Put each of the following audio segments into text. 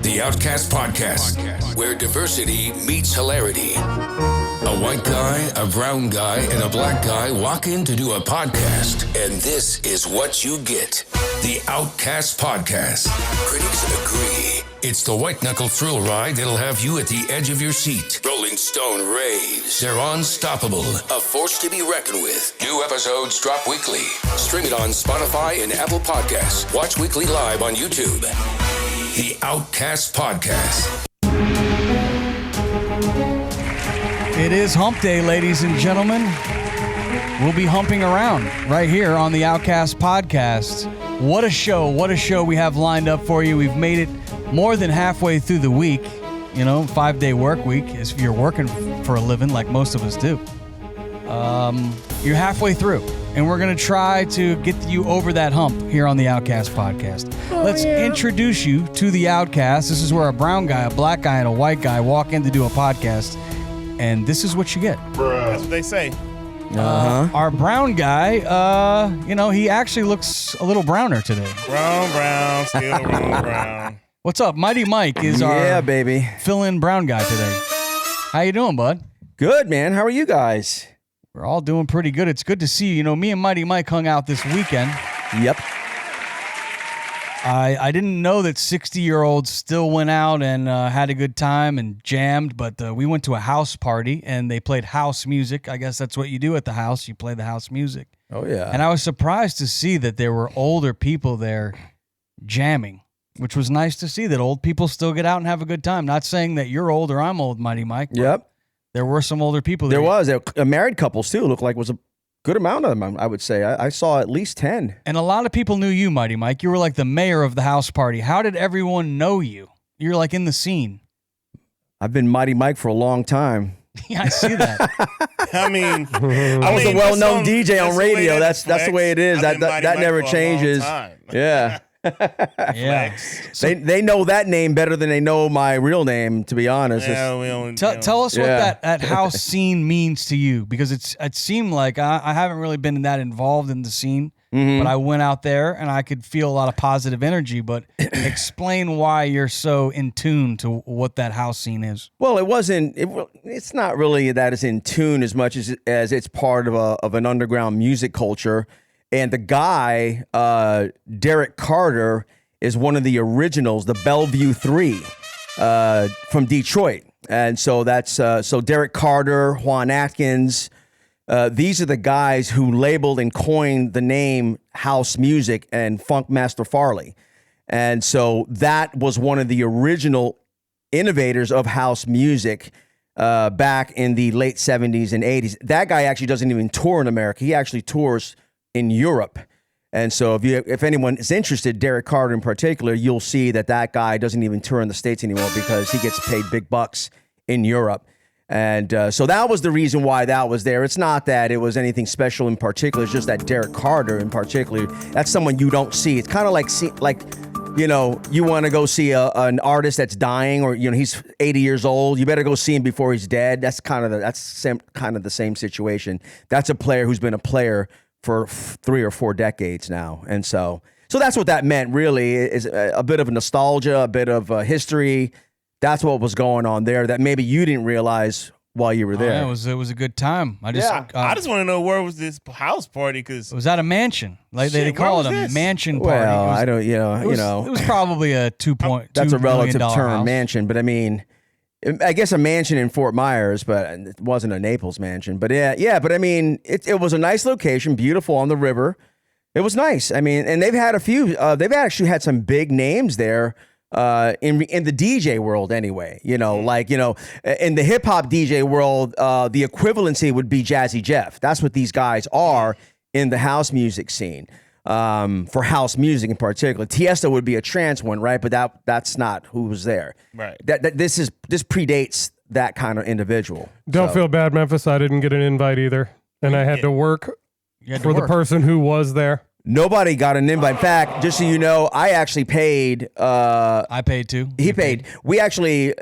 The Outcast Podcast, where diversity meets hilarity. A white guy, a brown guy, and a black guy walk in to do a podcast, and this is what you get. The Outcast Podcast. Critics agree. It's the white-knuckle thrill ride that'll have you at the edge of your seat. Rolling Stone raves. They're unstoppable, a force to be reckoned with. New episodes drop weekly. Stream it on Spotify and Apple Podcasts. Watch weekly live on YouTube. The Outcast Podcast. It is hump day, ladies and gentlemen. We'll be humping around right here on the Outcast Podcast. What a show we have lined up for you. We've made it more than halfway through the week. 5-day work week, if you're working for a living like most of us do. You're halfway through, and we're going to try to get you over that hump here on the Outcast Podcast. Let's introduce you to the Outcast. This is where a brown guy, a black guy, and a white guy walk in to do a podcast, and this is what you get. That's what they say. Our brown guy, he actually looks a little browner today. Brown, still brown. What's up? Mighty Mike is our baby fill-in brown guy today. How you doing, bud? Good, man. How are you guys? We're all doing pretty good. It's good to see you. Me and Mighty Mike hung out this weekend. Yep. I didn't know that 60-year-olds still went out and had a good time and jammed, but we went to a house party, and they played house music. I guess that's what you do at the house. You play the house music. Oh, yeah. And I was surprised to see that there were older people there jamming, which was nice to see that old people still get out and have a good time. Not saying that you're old or I'm old, Mighty Mike. Yep. There were some older people there. There was. A married couples, too. Looked like it was a good amount of them, I would say. I saw at least 10. And a lot of people knew you, Mighty Mike. You were like the mayor of the house party. How did everyone know you? You're like in the scene. I've been Mighty Mike for a long time. Yeah, I see that. I was a well-known DJ on radio. That's the way it is. That never changes. Yeah. Yeah. They know that name better than they know my real name, to be honest. Yeah, tell us what that house scene means to you, because it seemed like I haven't really been that involved in the scene, but I went out there and I could feel a lot of positive energy. But explain why you're so in tune to what that house scene is. Well, it's not really that it's in tune as much as it's part of an underground music culture. And the guy, Derek Carter, is one of the originals, the Bellevue 3 from Detroit. And so that's so Derek Carter, Juan Atkins. These are the guys who labeled and coined the name house music and Funk Master Farley. And so that was one of the original innovators of house music back in the late 70s and 80s. That guy actually doesn't even tour in America. He actually tours in Europe. And so if anyone is interested, Derek Carter in particular, you'll see that guy doesn't even tour in the States anymore because he gets paid big bucks in Europe. And so that was the reason why that was there. It's not that it was anything special in particular. It's just that Derek Carter in particular, that's someone you don't see. It's kind of like you want to go see an artist that's dying, or he's 80 years old. You better go see him before he's dead. That's kind of the same situation. That's a player who's been a player for 3 or 4 decades now. And so that's what that meant, really, is a bit of nostalgia, a bit of history. That's what was going on there that maybe you didn't realize while you were there. Yeah, it was a good time. I just want to know, where was this house party? Because it was at a mansion. Like they call it a mansion party. Well, I don't, it was probably a That's a relative term, house. mansion. But I mean, I guess a mansion in Fort Myers, but it wasn't a Naples mansion. But yeah. But I mean, it was a nice location, beautiful on the river. It was nice. I mean, and they've had a few. They've actually had some big names there in the DJ world, anyway. In the hip hop DJ world, the equivalency would be Jazzy Jeff. That's what these guys are in the house music scene. For house music in particular, Tiesto would be a trance one, right? But that's not who was there. Right. This predates that kind of individual. Don't feel bad, Memphis. I didn't get an invite either, and I had to work the person who was there. Nobody got an invite. In fact, just so you know, I actually paid. I paid too. He paid. We actually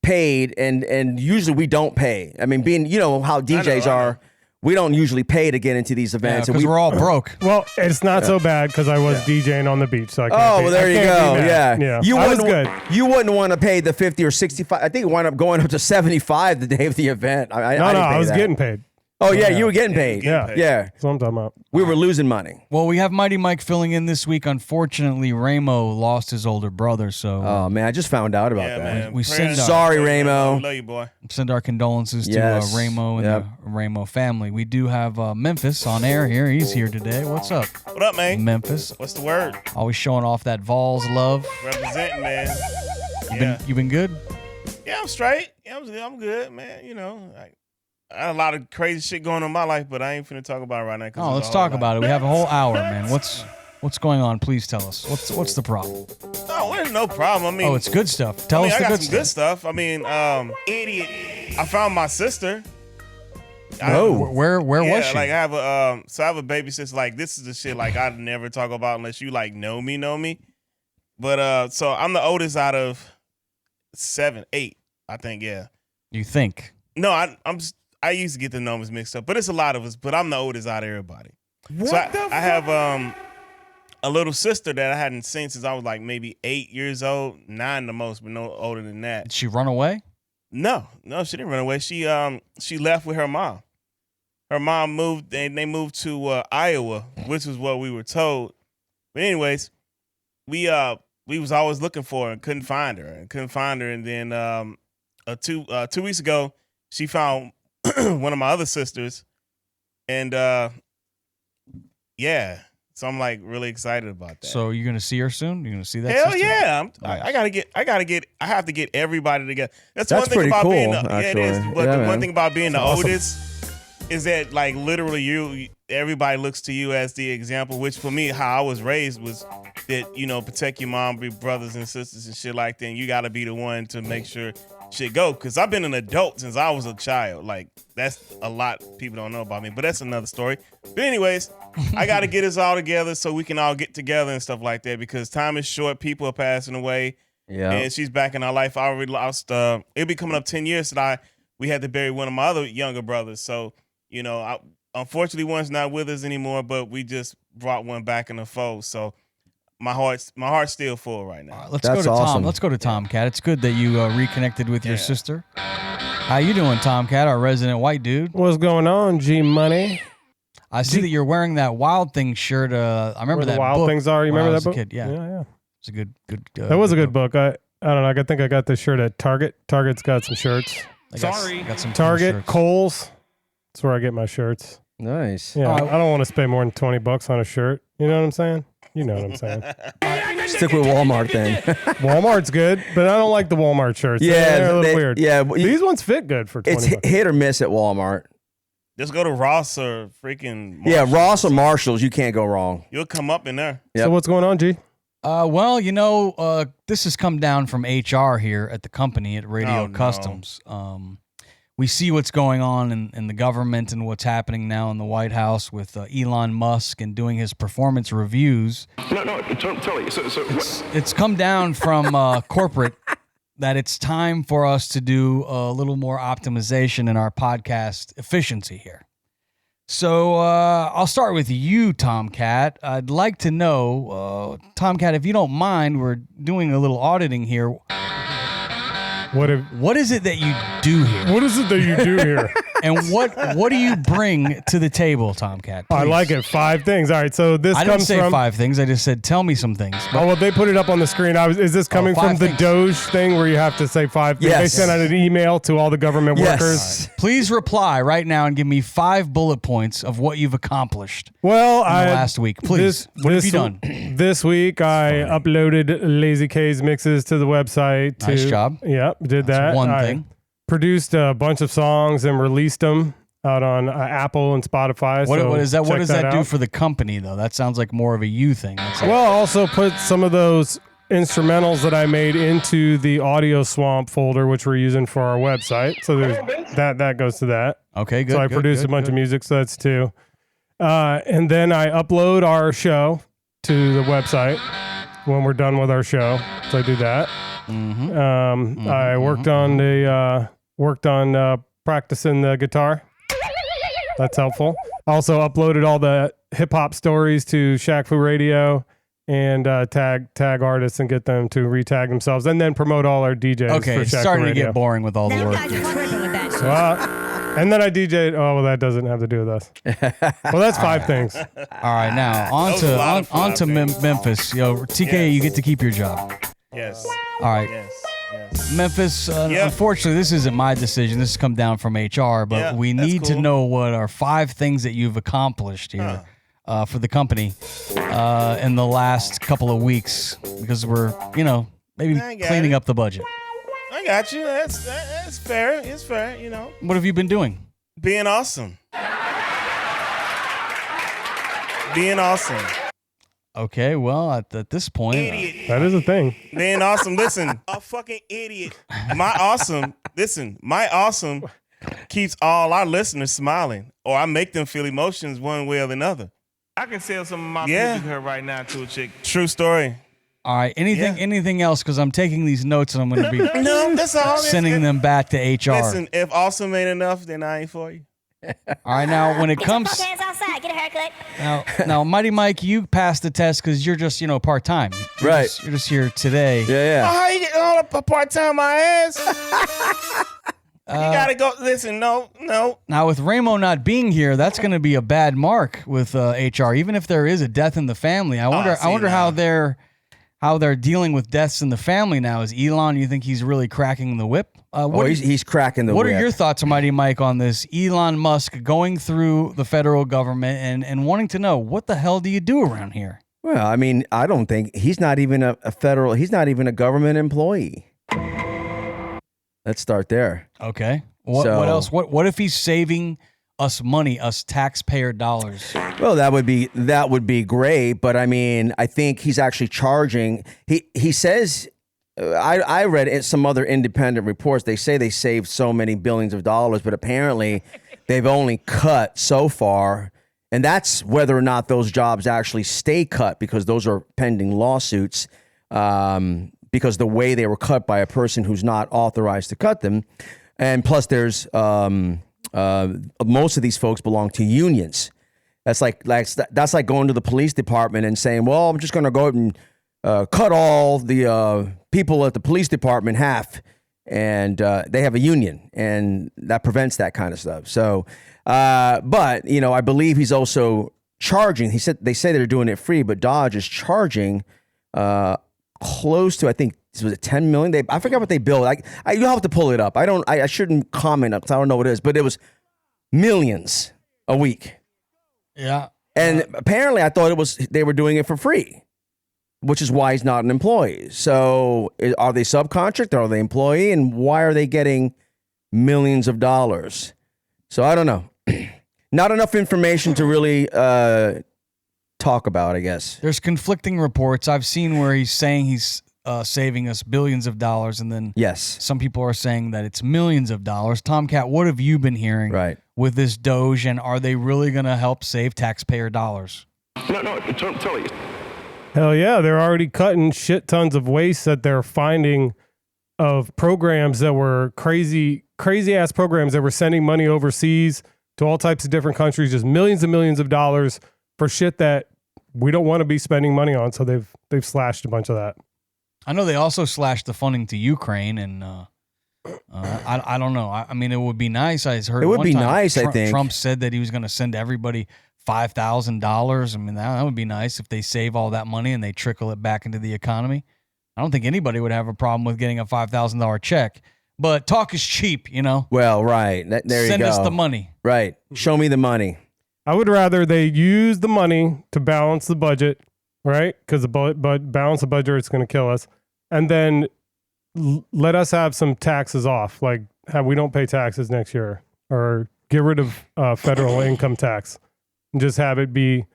paid, and usually we don't pay. I mean, being how DJs are. we don't usually pay to get into these events. Because we're all broke. Well, it's not so bad because I was DJing on the beach. So I can't well, there you go. Yeah. You I was wouldn't, good. You wouldn't want to pay the 50 or 65. I think it wound up going up to 75 the day of the event. I was getting paid. Oh, yeah, you were getting paid. Yeah. That's what I'm talking about. We were losing money. Well, we have Mighty Mike filling in this week. Unfortunately, Ramo lost his older brother, so... Oh, man, I just found out about that. Man. We send Sorry, Ramo. Love you, boy. Send our condolences to Ramo and the Ramo family. We do have Memphis on air here. He's here today. What's up? What up, man? Memphis. What's the word? Always showing off that Vols love. Representing, man. You been good? Yeah, I'm straight. Yeah, I'm good, man. You know, I had a lot of crazy shit going on in my life, but I ain't finna talk about it right now. Oh, let's talk about it. We have a whole hour, man. What's going on? Please tell us. What's the problem? No, there's no problem. I mean, it's good stuff. Tell us the good stuff. I got some good stuff. I mean, idiot. I found my sister. Where was she? Like I have a baby sister. Like this is the shit like I'd never talk about unless you like know me. But so I'm the oldest out of 7, 8, I think. Yeah. You think? No, I used to get the numbers mixed up, but it's a lot of us. But I'm the oldest out of everybody. I have a little sister that I hadn't seen since I was like maybe 8 years old, 9 the most, but no older than that. Did she run away? No, she didn't run away. She left with her mom. Her mom moved, and they moved to Iowa, which was what we were told. But anyways, we was always looking for her and couldn't find her. And then 2 weeks ago, she found one of my other sisters, and so I'm like really excited about that. So you're gonna see her soon? You're gonna see that? Hell sister? yeah! Nice. I have to get everybody together. That's one thing pretty about cool, being actually. it is. But the one thing about being the awesome. oldest is that like literally everybody looks to you as the example. Which for me, how I was raised was that protect your mom, your brothers and sisters and shit like that. And you got to be the one to make sure shit go. Because I've been an adult since I was a child. Like that's a lot people don't know about me. But that's another story. But anyways, I got to get us all together so we can all get together and stuff like that. Because time is short. People are passing away. Yeah. And she's back in our life. I already lost. It'll be coming up 10 years that we had to bury one of my other younger brothers. So unfortunately, one's not with us anymore. But we just brought one back in the fold. So. My heart's still full right now. Let's go to awesome. Tom. Let's go to Tomcat. It's good that you reconnected with your sister. How you doing, Tomcat, our resident white dude? What's going on, G Money? I see that you're wearing that Wild Things shirt. I remember Where that the Wild book Things Are. You remember that book? Kid. Yeah. Yeah. It's a good. That was a good book. I don't know. I think I got this shirt at Target. Target's got some shirts. Got some Target, shirts. Kohl's. That's where I get my shirts. Nice. Yeah, I don't want to spend more than $20 on a shirt. You know what I'm saying? You know what I'm saying. Stick with Walmart then. Walmart's good, but I don't like the Walmart shirts. They're a little weird. Yeah, these ones fit good for $20. It's hit or miss at Walmart. Just go to Ross or freaking Marshalls. Yeah, Ross or Marshalls, you can't go wrong. You'll come up in there. Yep. So what's going on, G? Well, this has come down from HR here at the company at Radio Customs. We see what's going on in the government and what's happening now in the White House with Elon Musk and doing his performance reviews. No, tell me. It's come down from corporate that it's time for us to do a little more optimization in our podcast efficiency here. So I'll start with you, Tomcat. I'd like to know, Tomcat, if you don't mind, we're doing a little auditing here. What is it that you do here? What is it that you do here? And what do you bring to the table, Tomcat? Please. I like it. 5 things. All right, so this I comes didn't say from 5 things. I just said tell me some things. Oh, well, they put it up on the screen. Is this coming from the things. Doge thing where you have to say 5 things? Yes. They sent out an email to all the government workers. Right. Please reply right now and give me 5 bullet points of what you've accomplished. Well, last week, please. What have you done? This week, I uploaded Lazy K's mixes to the website. Nice job. Yep, did that. That's one thing. Produced a bunch of songs and released them out on Apple and Spotify. What does that do out. for the company, though? That sounds like more of a you thing. Well, I also put some of those instrumentals that I made into the Audio Swamp folder, which we're using for our website. So there's that goes to that. Okay, good. So I produced a bunch of music, so that's 2. And then I upload our show to the website when we're done with our show. So I do that. I worked on practicing the guitar. That's helpful. Also uploaded all the hip hop stories to Shaq Fu Radio and tag artists and get them to retag themselves and then promote all our DJs. Okay, for it's Shaq starting Fu to Radio. get boring with all the Now you work. guys are tripping with that shit. And then I DJ'd. Oh, well, that doesn't have to do with us. Well, that's 5 things. All right, now on to Memphis. Yo, TK, Yes. you get to keep your job. Yes. All right. Yes. Memphis, unfortunately, this isn't my decision. This has come down from HR, but Yeah, we that's need to cool. know what are 5 things that you've accomplished here for the company in the last couple of weeks because we're, maybe I got cleaning it. up the budget. I got you. That's fair. It's fair, What have you been doing? Being awesome. Being awesome. Okay, well, at this point, Idiot. That is a thing. Being awesome. Listen, a fucking idiot. My awesome keeps all our listeners smiling, or I make them feel emotions one way or another. I can sell some of my Yeah. pubic hair right now to a chick. True story. all right, anything else? Because I'm taking these notes and I'm going to be No, that's all. sending them back to HR. Listen, if awesome ain't enough, then I ain't for you. All right, now when it Get your comes fuck hands outside. Get a haircut. now, Mighty Mike, you passed the test because you're just part time. Right. You're just here today. Yeah. How you get all up a part time my ass? You gotta go. Listen, no. Now with Ramo not being here, that's going to be a bad mark with HR. Even if there is a death in the family, I wonder. see I wonder now. how they're dealing with deaths in the family now. Is Elon? You think he's really cracking the whip? He's cracking the What whip. are your thoughts, Mighty Mike, on this Elon Musk going through the federal government and wanting to know what the hell do you do around here? Well, I mean, I don't think he's not even he's not even a government employee. Let's start there. Okay. What So- else? What if he's saving us money, us taxpayer dollars? Well, that would be great, but I mean, I think he's actually charging. He says, I read some other independent reports. They say they saved so many billions of dollars, but apparently they've only cut so far, and that's whether or not those jobs actually stay cut because those are pending lawsuits. Because the way they were cut by a person who's not authorized to cut them, and plus there's most of these folks belong to unions. That's like going to the police department and saying, well, I'm just going to go out and cut all the people at the police department half, and they have a union, and that prevents that kind of stuff. So, but I believe he's also charging. They say they're doing it free, but Dodge is charging close to, I think, was it 10 million? I forgot what they billed. You'll have to pull it up. I shouldn't comment because I don't know what it is, but it was millions a week. Yeah. And apparently I thought they were doing it for free, which is why he's not an employee. So are they subcontract? Are they employee? And why are they getting millions of dollars? So I don't know. Not enough information to really talk about, I guess. There's conflicting reports. I've seen where he's saying he's saving us billions of dollars, and then Yes. some people are saying that it's millions of dollars. Tomcat, what have you been hearing Right. with this Doge, and are they really going to help save taxpayer dollars? No, tell you. Hell yeah, they're already cutting shit tons of waste that they're finding of programs that were crazy ass programs that were sending money overseas to all types of different countries, just millions and millions of dollars for shit that we don't want to be spending money on. So they've slashed a bunch of that. I know they also slashed the funding to Ukraine, and I don't know. I mean, it would be nice. I heard It would one be time nice, I think. Trump said that he was going to send everybody $5,000. I mean, that would be nice if they save all that money and they trickle it back into the economy. I don't think anybody would have a problem with getting a $5,000 check, but talk is cheap, Well, right. There you go. Send us the money. Right. Show me the money. I would rather they use the money to balance the budget, right? Because balance the budget, it's going to kill us. And then let us have some taxes off, like we don't pay taxes next year, or get rid of federal income tax and just have it be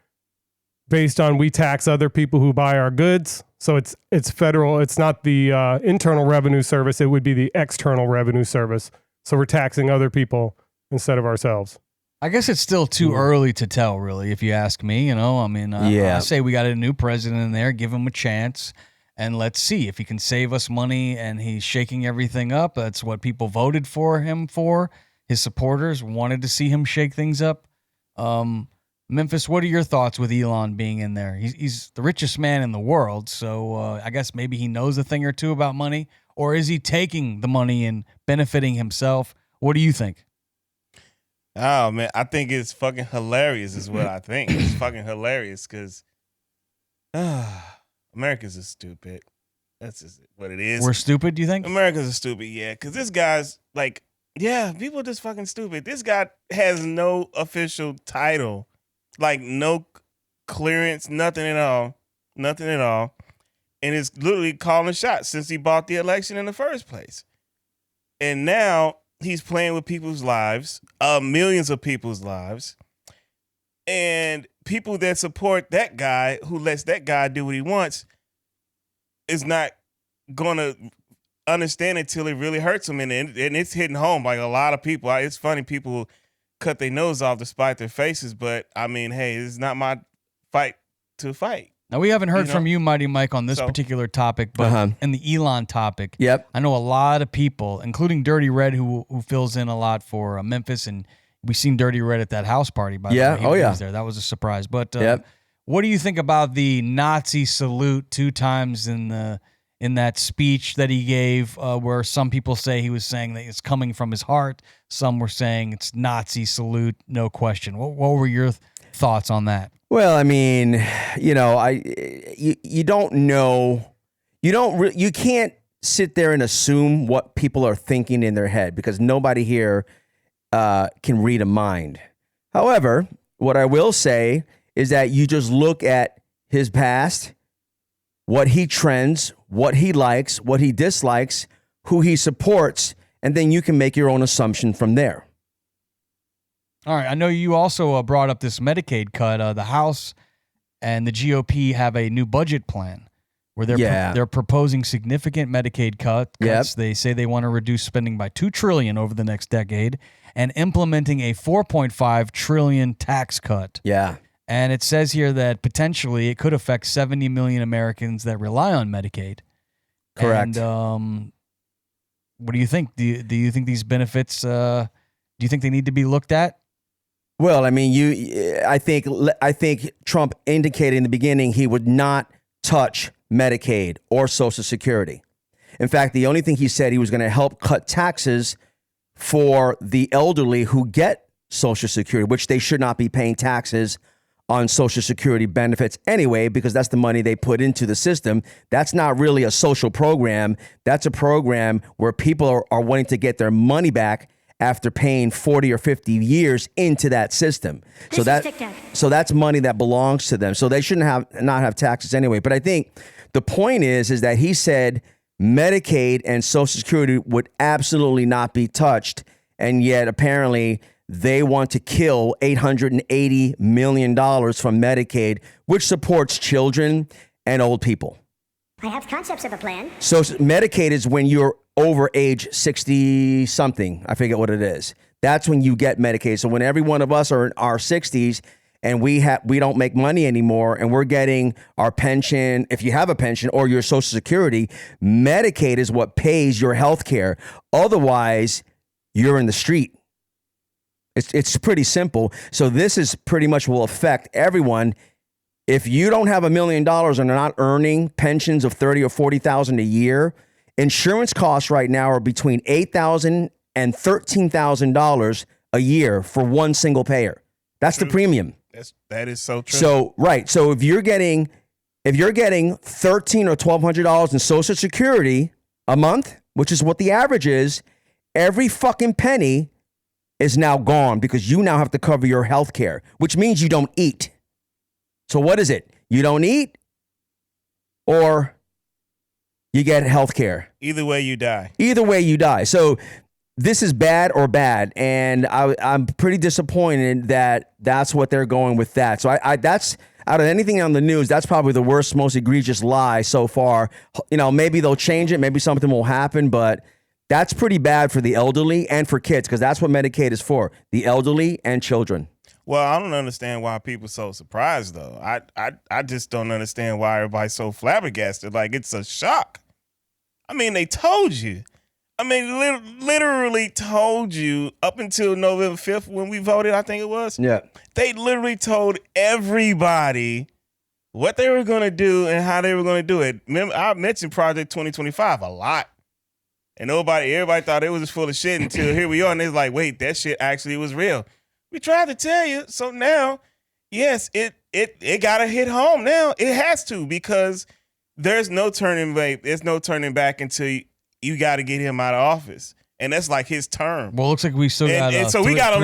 based on we tax other people who buy our goods. So it's federal. It's not the internal revenue service. It would be the external revenue service. So we're taxing other people instead of ourselves. I guess it's still too early to tell, really, if you ask me. I mean, I say we got a new president in there, give him a chance, and let's see if he can save us money. And he's shaking everything up. That's what people voted for him for. His supporters wanted to see him shake things up. Memphis, what are your thoughts with Elon being in there? He's the richest man in the world, so I guess maybe he knows a thing or two about money, or is he taking the money and benefiting himself? What do you think? Oh man, I think it's fucking hilarious. Is what I think. It's fucking hilarious because Americans are stupid. That's just what it is. We're stupid, do you think? Americans are stupid, yeah. Because this guy's like, yeah, people are just fucking stupid. This guy has no official title, like no clearance, nothing at all, and is literally calling shots since he bought the election in the first place. And now he's playing with people's lives, millions of people's lives, and people that support that guy, who lets that guy do what he wants, is not gonna understand it till it really hurts him, and it's hitting home. Like a lot of people, it's funny, people cut their nose off despite their faces, but I mean, hey, it's not my fight to fight. Now, we haven't heard from you, Mighty Mike, on this particular topic, but in the Elon topic, I know a lot of people, including Dirty Red, who fills in a lot for Memphis, and we seen Dirty Red at that house party, by the way. He was there. That was a surprise. But what do you think about the Nazi salute 2 times in that speech that he gave, where some people say he was saying that it's coming from his heart, some were saying it's Nazi salute, no question. What were your thoughts on that? Well, I mean, you don't know, you can't sit there and assume what people are thinking in their head, because nobody here can read a mind. However, what I will say is that you just look at his past, what he trends, what he likes, what he dislikes, who he supports, and then you can make your own assumption from there. All right. I know you also brought up this Medicaid cut. The House and the GOP have a new budget plan where they're proposing significant Medicaid cuts. They say they want to reduce spending by $2 trillion over the next decade and implementing a $4.5 trillion tax cut. Yeah. And it says here that potentially it could affect 70 million Americans that rely on Medicaid. Correct. And what do you think? Do you think these benefits, do you think they need to be looked at? Well, I mean, I think Trump indicated in the beginning he would not touch Medicaid or Social Security. In fact, the only thing he said, he was going to help cut taxes for the elderly who get Social Security, which they should not be paying taxes on Social Security benefits anyway, because that's the money they put into the system. That's not really a social program. That's a program where people are wanting to get their money back after paying 40 or 50 years into that system. So that's money that belongs to them. So they shouldn't not have taxes anyway. But I think the point is that he said Medicaid and Social Security would absolutely not be touched. And yet apparently they want to kill $880 million from Medicaid, which supports children and old people. I have concepts of a plan. So Medicaid is when you're over age 60 something. I forget what it is. That's when you get Medicaid. So when every one of us are in our 60s and we don't make money anymore and we're getting our pension, if you have a pension, or your Social Security, Medicaid is what pays your health care. Otherwise, you're in the street. It's pretty simple. So this is pretty much will affect everyone. If you don't have $1 million and are not earning pensions of $30,000 or $40,000 a year, insurance costs right now are between $8,000 and $13,000 a year for one single payer. That's the premium. That is so true. So right. So if you're getting $1,300 or $1,200 in Social Security a month, which is what the average is, every fucking penny is now gone because you now have to cover your health care, which means you don't eat. So what is it? You don't eat or you get health care. Either way you die. Either way you die. So this is bad or bad. And I'm pretty disappointed that that's what they're going with that. So I that's out of anything on the news, that's probably the worst, most egregious lie so far. Maybe they'll change it. Maybe something will happen, but that's pretty bad for the elderly and for kids, because that's what Medicaid is for, the elderly and children. Well, I don't understand why people are so surprised, though. I just don't understand why everybody's so flabbergasted. Like, it's a shock. I mean, they told you. I mean, literally told you up until November 5th when we voted, I think it was. Yeah. They literally told everybody what they were going to do and how they were going to do it. Remember, I mentioned Project 2025 a lot. And everybody thought it was just full of shit until here we are. And it's like, wait, that shit actually was real. We tried to tell you. So now, yes, it got to hit home now. It has to, because there's no turning back. There's no turning back until you got to get him out of office. And that's like his term. Well, it looks like we still got so we got a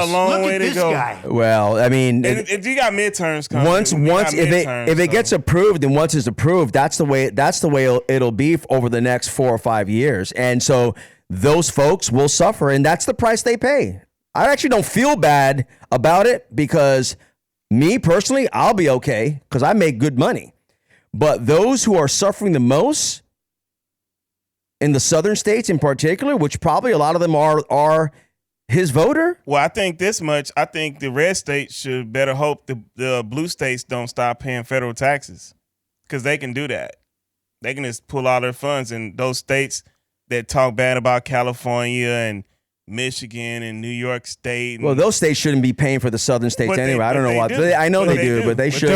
long way to go. Well, I mean, and you got midterms coming. Once if it gets approved, and once it's approved, that's the way it'll be over the next 4 or 5 years. And so those folks will suffer, and that's the price they pay. I actually don't feel bad about it, because me personally, I'll be okay because I make good money. But those who are suffering the most in the southern states in particular, which probably a lot of them are his voter. Well, I think this much. I think the red states should better hope the blue states don't stop paying federal taxes, because they can do that. They can just pull all their funds, and those states that talk bad about California and Michigan and New York State. Well, those states shouldn't be paying for the southern states anyway. I don't know why. I know they do, but they should.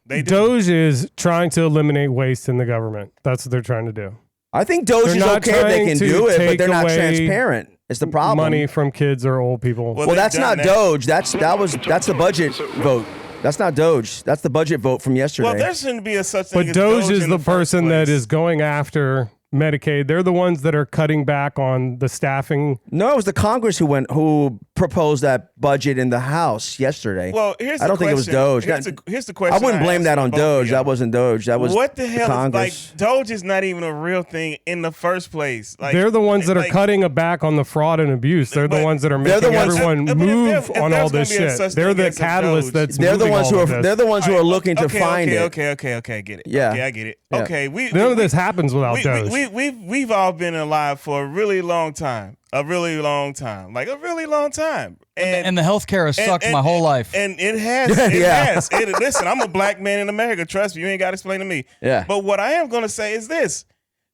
Doge is trying to eliminate waste in the government. That's what they're trying to do. I think Doge is okay if they can do it, but they're not transparent. It's the problem. Money from kids or old people. Well, that's not Doge. That's the budget vote. That's not Doge. That's the budget vote from yesterday. Well, there shouldn't be a such thing. But Doge is the person that is going after Medicaid. They're the ones that are cutting back on the staffing. No, it was the Congress who proposed that budget in the House yesterday. Well, I don't think it was Doge. Here's the question. I wouldn't blame that on Doge. That wasn't Doge. That was what the hell? Congress. Like, Doge is not even a real thing in the first place. Like, they're the ones that are cutting back on the fraud and abuse. They're the ones that are making everyone move on all this shit. They're the catalyst that's they're the ones who are. They're the ones who are looking to find it. Okay, I get it. Yeah, okay, I get it. Yeah. Okay, none of this happens without Doge. We've all been alive for a really long time. Like a really long time. And the healthcare has sucked my whole life. And it has. It has. Listen, I'm a black man in America. Trust me, you ain't got to explain to me. Yeah. But what I am going to say is this.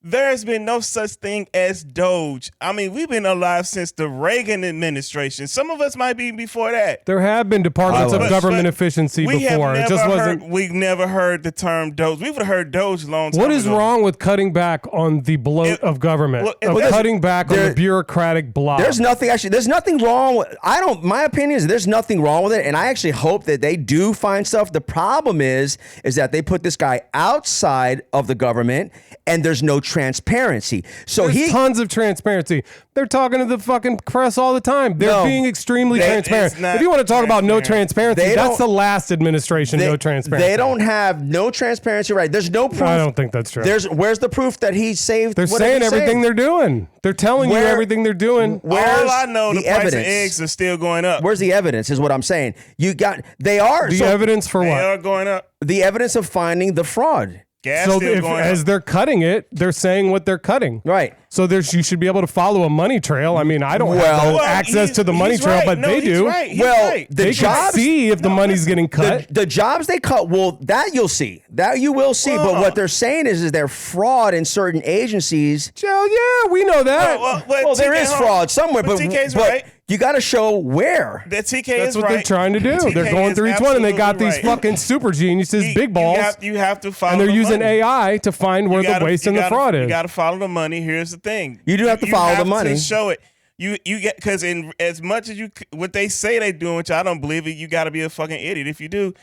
There has been no such thing as Doge. I mean, we've been alive since the Reagan administration. Some of us might be before that. There have been departments of government efficiency before. It just wasn't. We've never heard the term Doge. We would have heard Doge a long time ago. What is wrong with cutting back on the bloat of government? Cutting back on the bureaucratic blob. There's nothing wrong with. My opinion is there's nothing wrong with it, and I actually hope that they do find stuff. The problem is that they put this guy outside of the government, and there's no transparency. So there's tons of transparency. They're talking to the fucking press all the time. They're being extremely transparent. If you want to talk about no transparency, that's the last administration. No transparency. They don't have no transparency. Right? There's no proof. I don't think that's true. Where's the proof that he saved? They're saying everything they're doing. They're telling you everything they're doing. All I know, the price of eggs are still going up. Where's the evidence? Is what I'm saying. They are the evidence for what? They are going up. The evidence of finding the fraud. Gas still going as up. they're cutting it, they're saying what they're cutting. Right. So you should be able to follow a money trail. I mean, I don't have access to the money trail, but they do. They can see if the money's getting cut. The jobs they cut, that you'll see. That you will see. But what they're saying is they're fraud in certain agencies. Yeah, we know that. Well, there is fraud somewhere, but TK's right. You got to show where. That's what they're trying to do. They're going through each one, and they got these fucking super geniuses, big balls. You have to follow. And they're using money. AI to find where the waste and the fraud is. You got to follow the money. Here's the thing. You do have to follow the money. To show it. You get, because in as much as what they say they do, which I don't believe it, you got to be a fucking idiot if you do.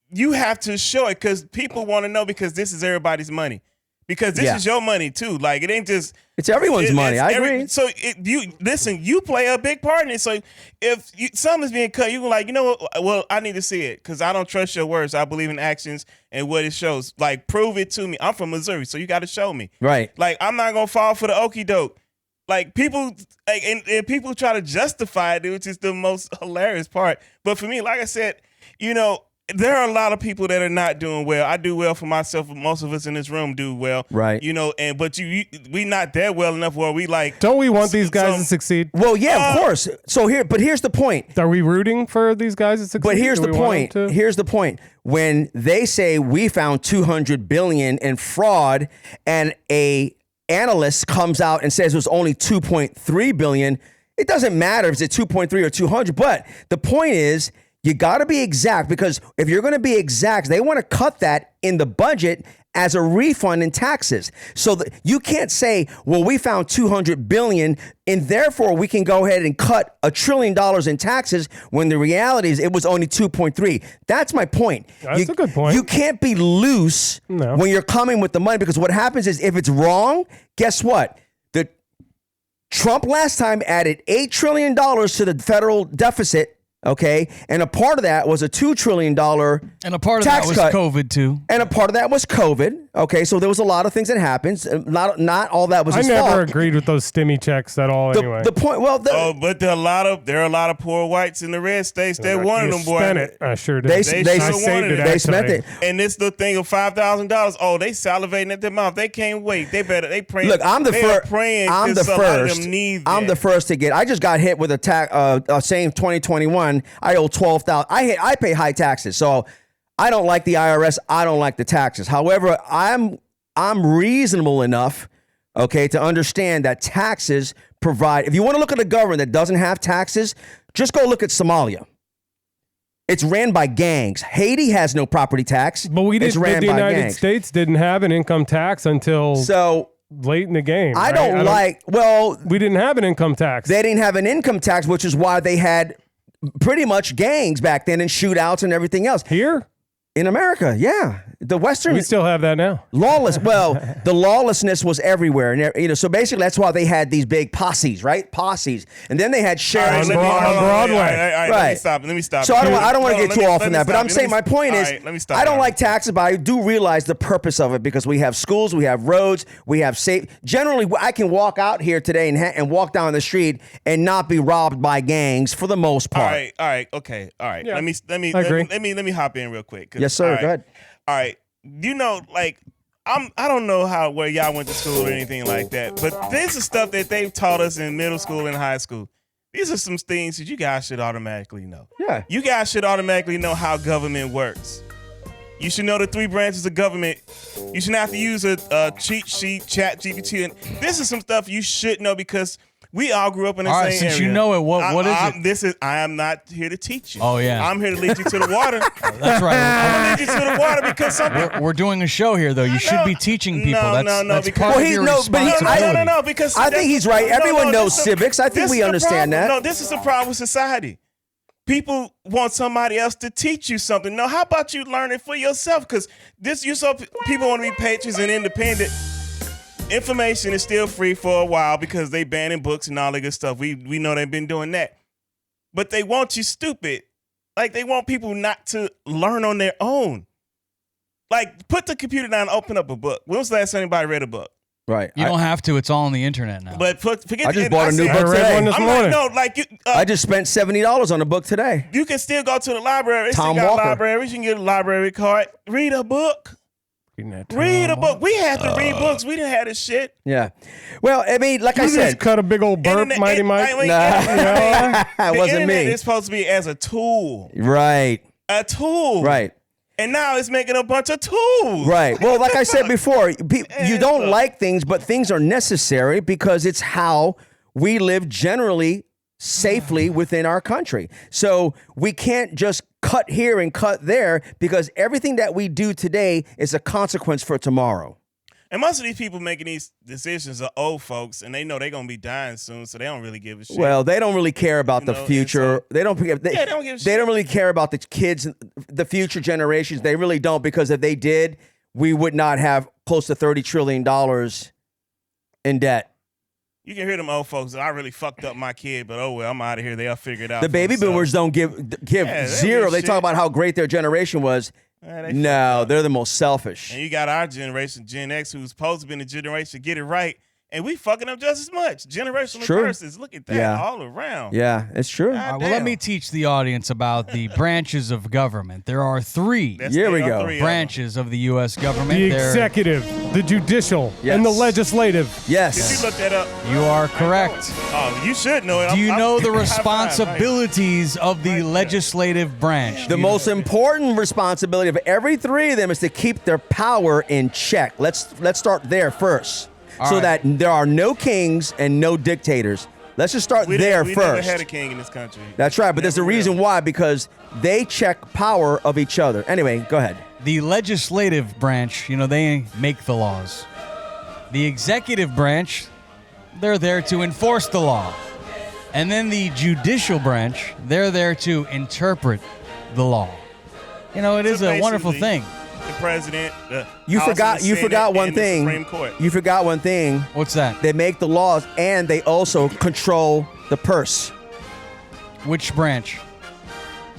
You have to show it because people want to know, because this is everybody's money. Because this is your money too. Like, it ain't just. It's everyone's money. I agree. So you play a big part in it. So if something's being cut, you can like, you know what? Well, I need to see it because I don't trust your words. I believe in actions and what it shows. Like, prove it to me. I'm from Missouri, so you got to show me. Right. Like, I'm not gonna fall for the okie doke. Like, people, like, and people try to justify it, which is the most hilarious part. But for me, like I said, there are a lot of people that are not doing well. I do well for myself. Most of us in this room do well. Right. But we not that well enough where we like. Don't we want these guys to succeed? Well, yeah, of course. So here's the point. Are we rooting for these guys to succeed? But here's the point. Here's the point. When they say we found $200 billion in fraud and a analyst comes out and says it was only 2.3 billion, it doesn't matter if it's 2.3 or 200. But the point is, you got to be exact, because if you're going to be exact, they want to cut that in the budget as a refund in taxes. So you can't say, well, we found 200 billion and therefore we can go ahead and cut $1 trillion in taxes, when the reality is it was only 2.3. That's my point. That's a good point. You can't be loose when you're coming with the money, because what happens is, if it's wrong, guess what? Trump last time added $8 trillion to the federal deficit. Okay, and a part of that was a $2 trillion and a part of tax that was cut. COVID too. And a part of that was COVID. Okay, so there was a lot of things that happened. Not all that was his fault. I never agreed with those stimmy checks at all. Anyway, the point. Well, but there are a lot of poor whites in the red states that wanted them, boy. Spent it. I sure did. They saved it. They spent it. And this the thing of $5,000. Oh, they salivating at their mouth. They can't wait. They praying. Look, I'm the first. I'm the first. I'm the first to get. I just got hit with a tax. Same 2021. I owe $12,000. I pay high taxes, so I don't like the IRS. I don't like the taxes. However, I'm reasonable enough, okay, to understand that taxes provide. If you want to look at a government that doesn't have taxes, just go look at Somalia. It's ran by gangs. Haiti has no property tax. But we didn't. The United States didn't have an income tax until late in the game. We didn't have an income tax. They didn't have an income tax, which is why they had pretty much gangs back then and shootouts and everything else. Here? In America, yeah. The Western... We still have that now. The lawlessness was everywhere. And, so basically that's why they had these big posses, right? Posses. And then they had sheriffs on Broadway. Right. Let me stop. So I don't want to get too off on that, but I'm saying my point is, I don't like taxes, but I do realize the purpose of it, because we have schools, we have roads, we have safe... Generally, I can walk out here today and walk down the street and not be robbed by gangs for the most part. All right, okay, all right. Yeah. Let me hop in real quick. Yes, sir. Go ahead. All right. I don't know where y'all went to school or anything like that, but this is stuff that they've taught us in middle school and high school. These are some things that you guys should automatically know. Yeah. You guys should automatically know how government works. You should know the 3 branches of government. You shouldn't have to use a cheat sheet, chat GPT. And this is some stuff you should know, because we all grew up in the same area. Since you know it, what is it? I am not here to teach you. Oh, yeah. I'm here to lead you to the water. That's right. I'm going to lead you to the water, because we're doing a show here, though. You should be teaching people. That's part of your responsibility. No, because I think he's right. Everyone knows civics. I think we understand that. No, this is the problem with society. People want somebody else to teach you something. No, how about you learn it for yourself? Because people want to be patriots and independent. Information is still free for a while because they banning books and all that good stuff. We know they've been doing that. But they want you stupid. Like, they want people not to learn on their own. Like, put the computer down and open up a book. When was the last time anybody read a book? Right. You don't have to. It's all on the internet now. But forget. I just bought a new book today. I just spent $70 on a book today. You can still go to the library. They still got libraries. You can get a library card. Read a book. Read a book. We had to read books. We didn't have this shit. Yeah. Well, I mean, like I said, just cut a big old burp, Mighty Mike. It wasn't me. It's supposed to be as a tool. Right. A tool. Right. And now it's making a bunch of tools. Right. Well, like I said before, you don't like things, but things are necessary because it's how we live generally safely within our country. So we can't just cut here and cut there, because everything that we do today is a consequence for tomorrow. And most of these people making these decisions are old folks, and they know they're going to be dying soon, so they don't really give a shit. Well, they don't really care about the future. So, they don't give a shit. They don't really care about the kids, the future generations. They really don't, because if they did, we would not have close to $30 trillion in debt. You can hear them old folks. I really fucked up my kid, but oh well, I'm out of here. They'll figure it out. The baby boomers don't give zero. They talk about how great their generation was. No, they're the most selfish. And you got our generation, Gen X, who's supposed to be in the generation to get it right, and we fucking up just as much. Generational curses. Look at that all around. Yeah, it's true. Well, let me teach the audience about the branches of government. There are 3 branches of the U.S. government. The executive, the judicial, and the legislative. Yes. Did you look that up? You are correct. Oh, you should know it. Do you know the responsibilities of the legislative branch? The most important responsibility of every 3 of them is to keep their power in check. Let's start there first. so right. that there are no kings and no dictators. Let's just start there we first. never had a king in this country. That's right, but there's a Never will. reason why, because they check power of each other. Anyway, go ahead. The legislative branch, they make the laws. The executive branch, they're there to enforce the law. And then the judicial branch, they're there to interpret the law. It is a wonderful basically, thing. The president, the You House forgot. and the You Senate, forgot one and the thing. Supreme Court. You forgot one thing. What's that? They make the laws, and they also control the purse. Which branch?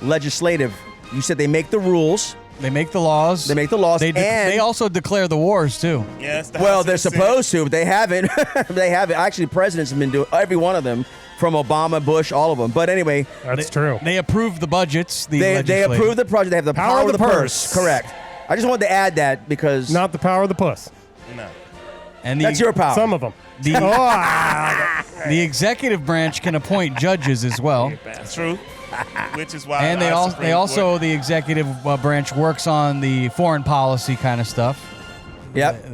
Legislative. You said they make the rules. They make the laws. They make the laws, and they also declare the wars, too. Yes, the well, House they're and the Senate. supposed to, but they haven't. They haven't. Actually, presidents have been doing every one of them, from Obama, Bush, all of them. But anyway, That's true. They approve the budgets. The they legislative. approve the project. They have the power of the purse. purse. Correct. I just wanted to add that because Not the power of the puss. No. And the, that's your power. Some of them. The executive branch can appoint judges as well. That's true. Which is why. And our Supreme Court- the executive branch works on the foreign policy kind of stuff. Yep.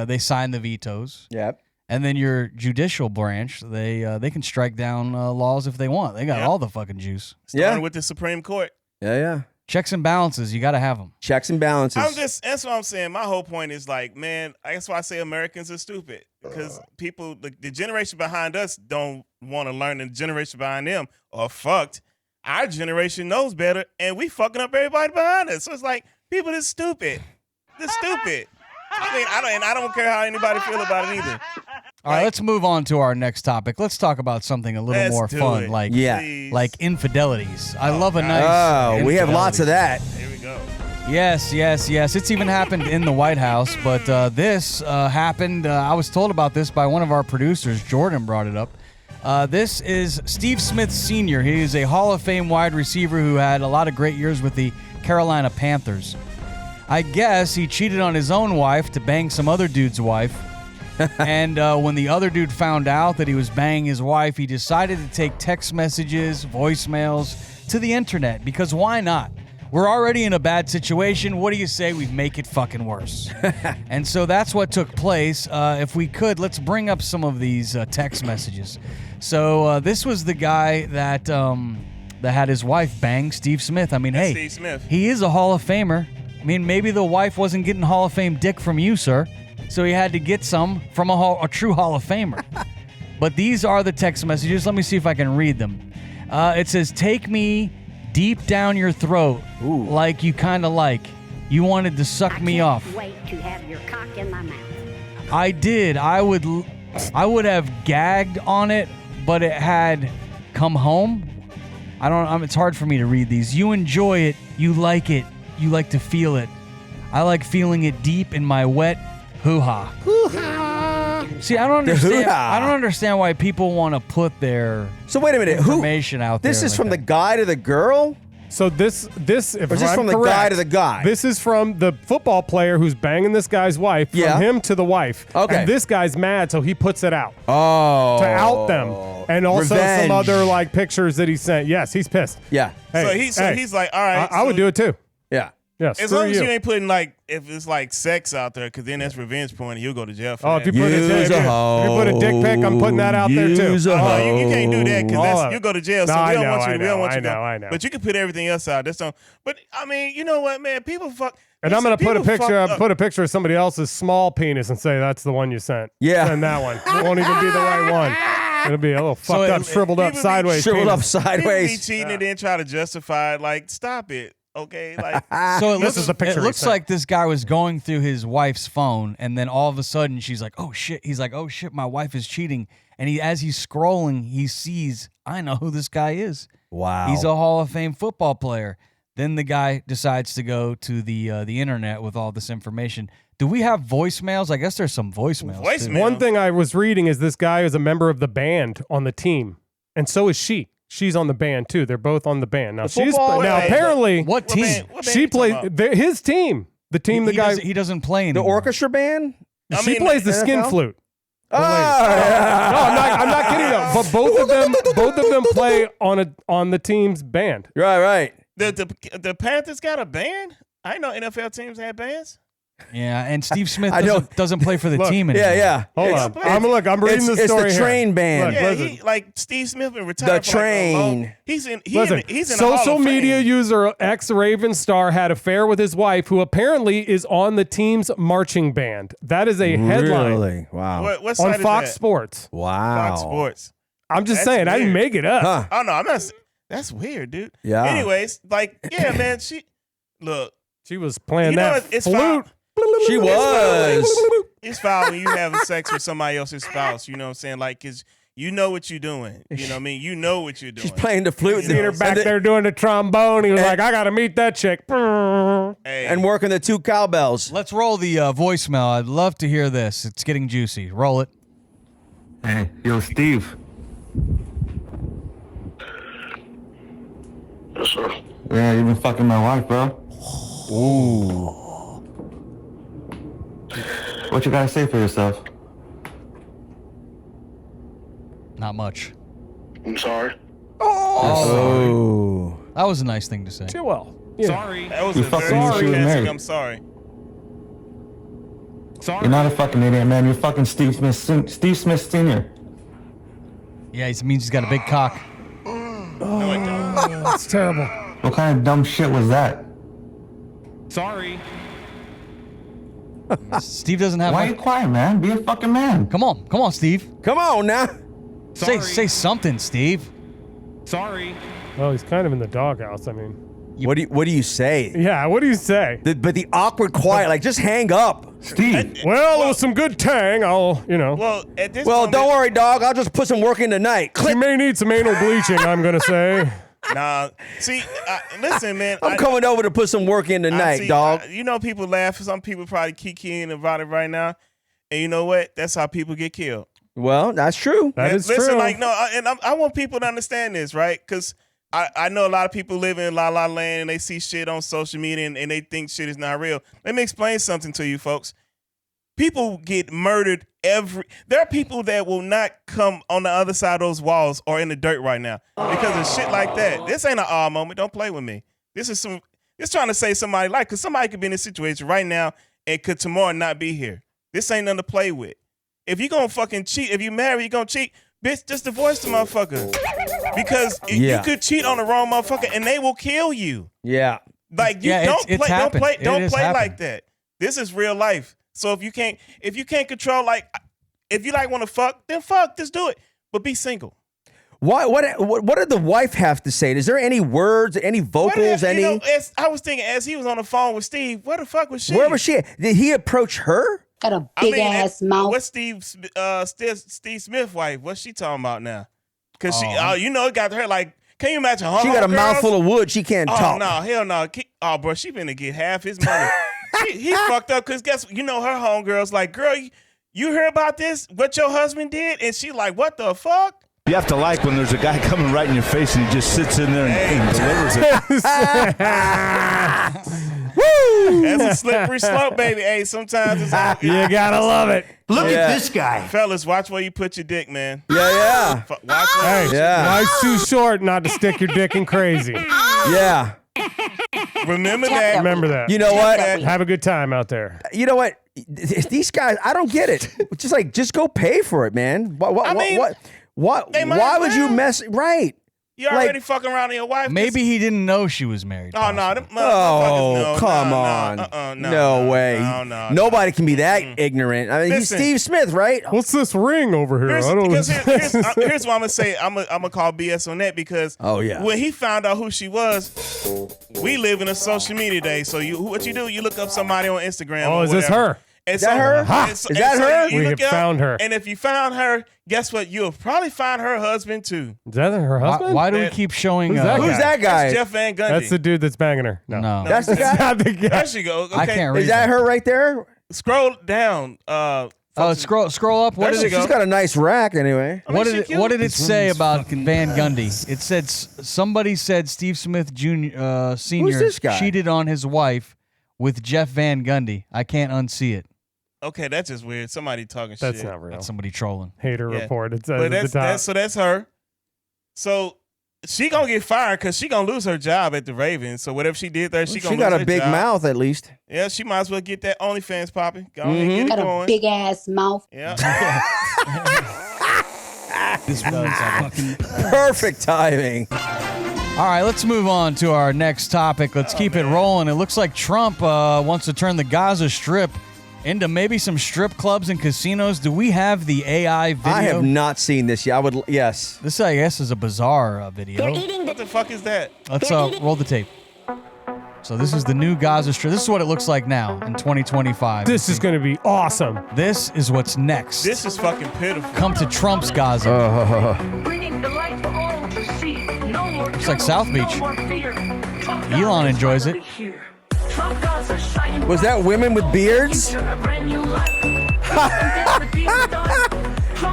They sign the vetoes. Yep. And then your judicial branch, they can strike down laws if they want. They got Yep. all the fucking juice. starting Yeah. with the Supreme Court. Yeah. Checks and balances, you got to have them. Checks and balances. That's what I'm saying. My whole point is like, man, that's why I say Americans are stupid. Because people, the generation behind us don't want to learn, and the generation behind them are fucked. Our generation knows better, and we fucking up everybody behind us. So it's like, people are stupid. They're stupid. I don't care how anybody feel about it either. All right, let's move on to our next topic. Let's talk about something a little Let's more do fun, it. like Yeah. Please. infidelities. I love a nice. Oh, we have lots of that. Here we go. Yes. It's even happened in the White House, but this happened. I was told about this by one of our producers. Jordan brought it up. This is Steve Smith Sr. He is a Hall of Fame wide receiver who had a lot of great years with the Carolina Panthers. I guess he cheated on his own wife to bang some other dude's wife. And when the other dude found out that he was banging his wife, he decided to take text messages, voicemails to the internet, because why not? We're already in a bad situation. What do you say we make it fucking worse? And so that's what took place. If we could, let's bring up some of these text messages. So this was the guy that had his wife bang Steve Smith. I mean, That's hey, Steve Smith. he is a Hall of Famer. I mean, maybe the wife wasn't getting Hall of Fame dick from you, sir. So he had to get some from a true Hall of Famer. But these are the text messages. Let me see if I can read them. It says, "Take me deep down your throat, like you kind of like. You wanted to suck me off. Wait to have your cock in my mouth. I did. I would have gagged on it, but it had come home. It's hard for me to read these. You enjoy it. You like it. You like to feel it. I like feeling it deep in my wet hoo-ha." See, I don't understand. hoo-ha. I don't understand why people want to put their So wait a minute. information out there. This is like from that. the guy to the girl? So this if Or is this I'm from the correct, guy to the guy? This is from the football player who's banging this guy's wife. From Yeah. him to the wife. Okay. And this guy's mad, so he puts it out Oh. to out them, and also Revenge. some other pictures that he sent. Yes, he's pissed. Yeah. Hey, So he's like, all right. I would do it too. Yeah. Yes. As long as you ain't putting if it's sex out there, because then that's revenge porn, and you'll go to jail for Oh, that. if you put Use if a you put a dick pic, I'm putting that out there too. Use a Oh, you can't do that All because of it. you'll go to jail. So No, we don't I want you. know, We don't want I you. know, I know. But you can put everything else out. That's not. But I mean, you know what, man? People fuck. And I'm gonna put a people picture. fuck Put a picture of somebody else's small penis and say that's the one you sent. Yeah. Send that one. It won't even be the right one. It'll be a little fucked up, shriveled up, people be sideways. Shriveled up penis. People be sideways. cheating and then try to justify it. Like, stop it. Okay, like So This is the picture It he looks sent. like this guy was going through his wife's phone, and then all of a sudden she's like, "Oh shit!" He's like, "Oh shit, my wife is cheating." And as he's scrolling, he sees, "I know who this guy is. Wow. He's a Hall of Fame football player." Then the guy decides to go to the internet with all this information. Do we have voicemails? I guess there's some voicemails. too. Voicemail. One thing I was reading is this guy is a member of the band on the team, and so is she. She's on the band too. They're both on the band. Now football- apparently What team? What band she you talking plays about? his team. The team He doesn't play The anymore. orchestra band? she plays the skin NFL? flute. Oh, No, I'm not kidding though. But both of them play on the team's band. right. The Panthers got a band. I didn't know NFL teams had bands. Yeah, and Steve Smith I know. doesn't play for the team anymore. Yeah. Hold on. I'm reading the It's story the here. train band. Look, Yeah, listen. he, like Steve Smith been retired. The for like a train. long- he's in the Hall Social of Fame. media user ex-Raven star had affair with his wife, who apparently is on the team's marching band. That is a headline Really? Wow. What side on is Fox that? Sports. Wow. Fox Sports. I'm just That's saying, I didn't weird. make it up. Huh. Oh no, I'm not. That's weird, dude. Yeah. Anyways, like, yeah, man. Look. She was playing You know that it's flute. She was. It's foul when you having sex with somebody else's spouse. You know what I'm saying? Like, cause you know what you're doing. You know what I mean? You know what you're doing. She's playing the flute. You know, Her back there doing the trombone. He was like, I got to meet that chick. Hey, And working the 2 cowbells. Let's roll the voicemail. I'd love to hear this. It's getting juicy. Roll it. Hey, yo, Steve. Yes, sir. Yeah, you been fucking my wife, bro. Ooh. What you gotta say for yourself? Not much. I'm sorry. Oh. That was a nice thing to say. Well, yeah. Sorry. that was You a very fucking knew she was sarcastic. married. I'm sorry. You're not a fucking idiot, man. You're fucking Steve Smith Sr. Yeah, it means he's got a big cock. No, I don't. That's terrible. What kind of dumb shit was that? Sorry. Steve doesn't have. Why are you quiet, man? Be a fucking man. Come on, Steve. Come on now. Say something, Steve. Sorry. Well, he's kind of in the doghouse. I mean, What do you say? yeah, what do you say? But the awkward quiet, like just hang up. Steve. Well, it was some good tang. I'll, Well, at this Well, moment, don't worry, dog. I'll just put some work in tonight. you Click. may need some anal bleaching, I'm going to say. Nah, see, listen, man. I'm coming over to put some work in tonight, see, dog. you know, people laugh. Some people probably kikiing about it right now, and you know what? That's how people get killed. Well, that's true. That is Listen, true. like no, and I want people to understand this, right? Because I know a lot of people live in La La Land and they see shit on social media and they think shit is not real. Let me explain something to you, folks. People get murdered there are people that will not come on the other side of those walls or in the dirt right now because of shit like that. This ain't an awe moment. Don't play with me. This is trying to save somebody's life because somebody could be in this situation right now and could tomorrow not be here. This ain't nothing to play with. If you gonna fucking cheat, if you marry, you gonna cheat, bitch, just divorce the motherfucker. Because you could cheat on the wrong motherfucker and they will kill you. Yeah. Like you Yeah, don't it's play happened. It don't has play happened. like that. This is real life. So if you can't control, like, if you like want to fuck, then fuck, just do it. But be single. What did the wife have to say? Is there any words, any vocals, any? I was thinking as he was on the phone with Steve, where the fuck was she? Where was she? Did he approach her? Got a big ass mouth. What's Steve Smith's wife? What's she talking about now? Because she, it got her like. Can you imagine? She got a mouthful of wood. She can't Oh talk. no, hell no. Oh, bro, she finna get half his money. he fucked up because guess what? You know her homegirl's like, girl, you heard about this? What your husband did? And she like, what the fuck? You have to like when there's a guy coming right in your face and he just sits in there and delivers it. Woo! That's a slippery slope, baby. Hey, sometimes it's You gotta love it. Look Yeah. at this guy. fellas, watch where you put your dick, man. Yeah, Watch where Hey, Yeah. life's too short not to stick your dick in crazy. yeah. Remember that. Remember that. You know what? Have a good time out there. You know what? These guys, I don't get it. Just go pay for it, man. What? they might Why as would you well. mess? Right. You already fucking around with your wife. Maybe he didn't know she was married. Oh, no. possibly. Them motherfuckers, no, come no, on. no, way. No. Nobody can be that ignorant. I mean, Listen. he's Steve Smith, right? What's this ring over here? Here's, I don't because here's what I'm gonna say. I'm gonna call BS on that because Oh, yeah. when he found out who she was, we live in a social media day. So what you do? You look up somebody on Instagram. Oh, or is this whatever. her? And Is that her? Is that her? You We look have up, found her. And if you found her, guess what? You'll probably find her husband too. Is that her husband? Why do we That- keep showing? Who's that Who's guy? that guy? That's Jeff Van Gundy. That's the dude that's banging her. No. That's the That's guy. not the guy. There she goes. Okay. I can't read. Is that her right there? Scroll down. Scroll up. What There did she it? go. She's got a nice rack, anyway. What she did it, cute. what did it say about Van Gundy? It said somebody said Steve Smith Jr. Senior this guy? cheated on his wife with Jeff Van Gundy. I can't unsee it. Okay, that's just weird. Somebody talking That's shit. not real. That's somebody trolling. Hater Yeah. report. It says But at the top. that's her. So She gonna get fired because she gonna lose her job at the Ravens. So whatever she did there, she gonna got lose a her big job. mouth at least. Yeah, she might as well get that OnlyFans popping. Go ahead and get it Got going. a big ass mouth. Yeah. This does fucking. Perfect timing. All right, let's move on to our next topic. Let's keep it rolling. It looks like Trump wants to turn the Gaza Strip into maybe some strip clubs and casinos. Do we have the AI video? I have not seen this yet. Yes. This, I guess, is a bizarre video. What the fuck is that? Let's roll the tape. So this is the new Gaza Strip. This is what it looks like now in 2025. This is going to be awesome. This is what's next. This is fucking pitiful. Come to Trump's Gaza. Looks like South Beach. Elon enjoys it. Was that women with beards?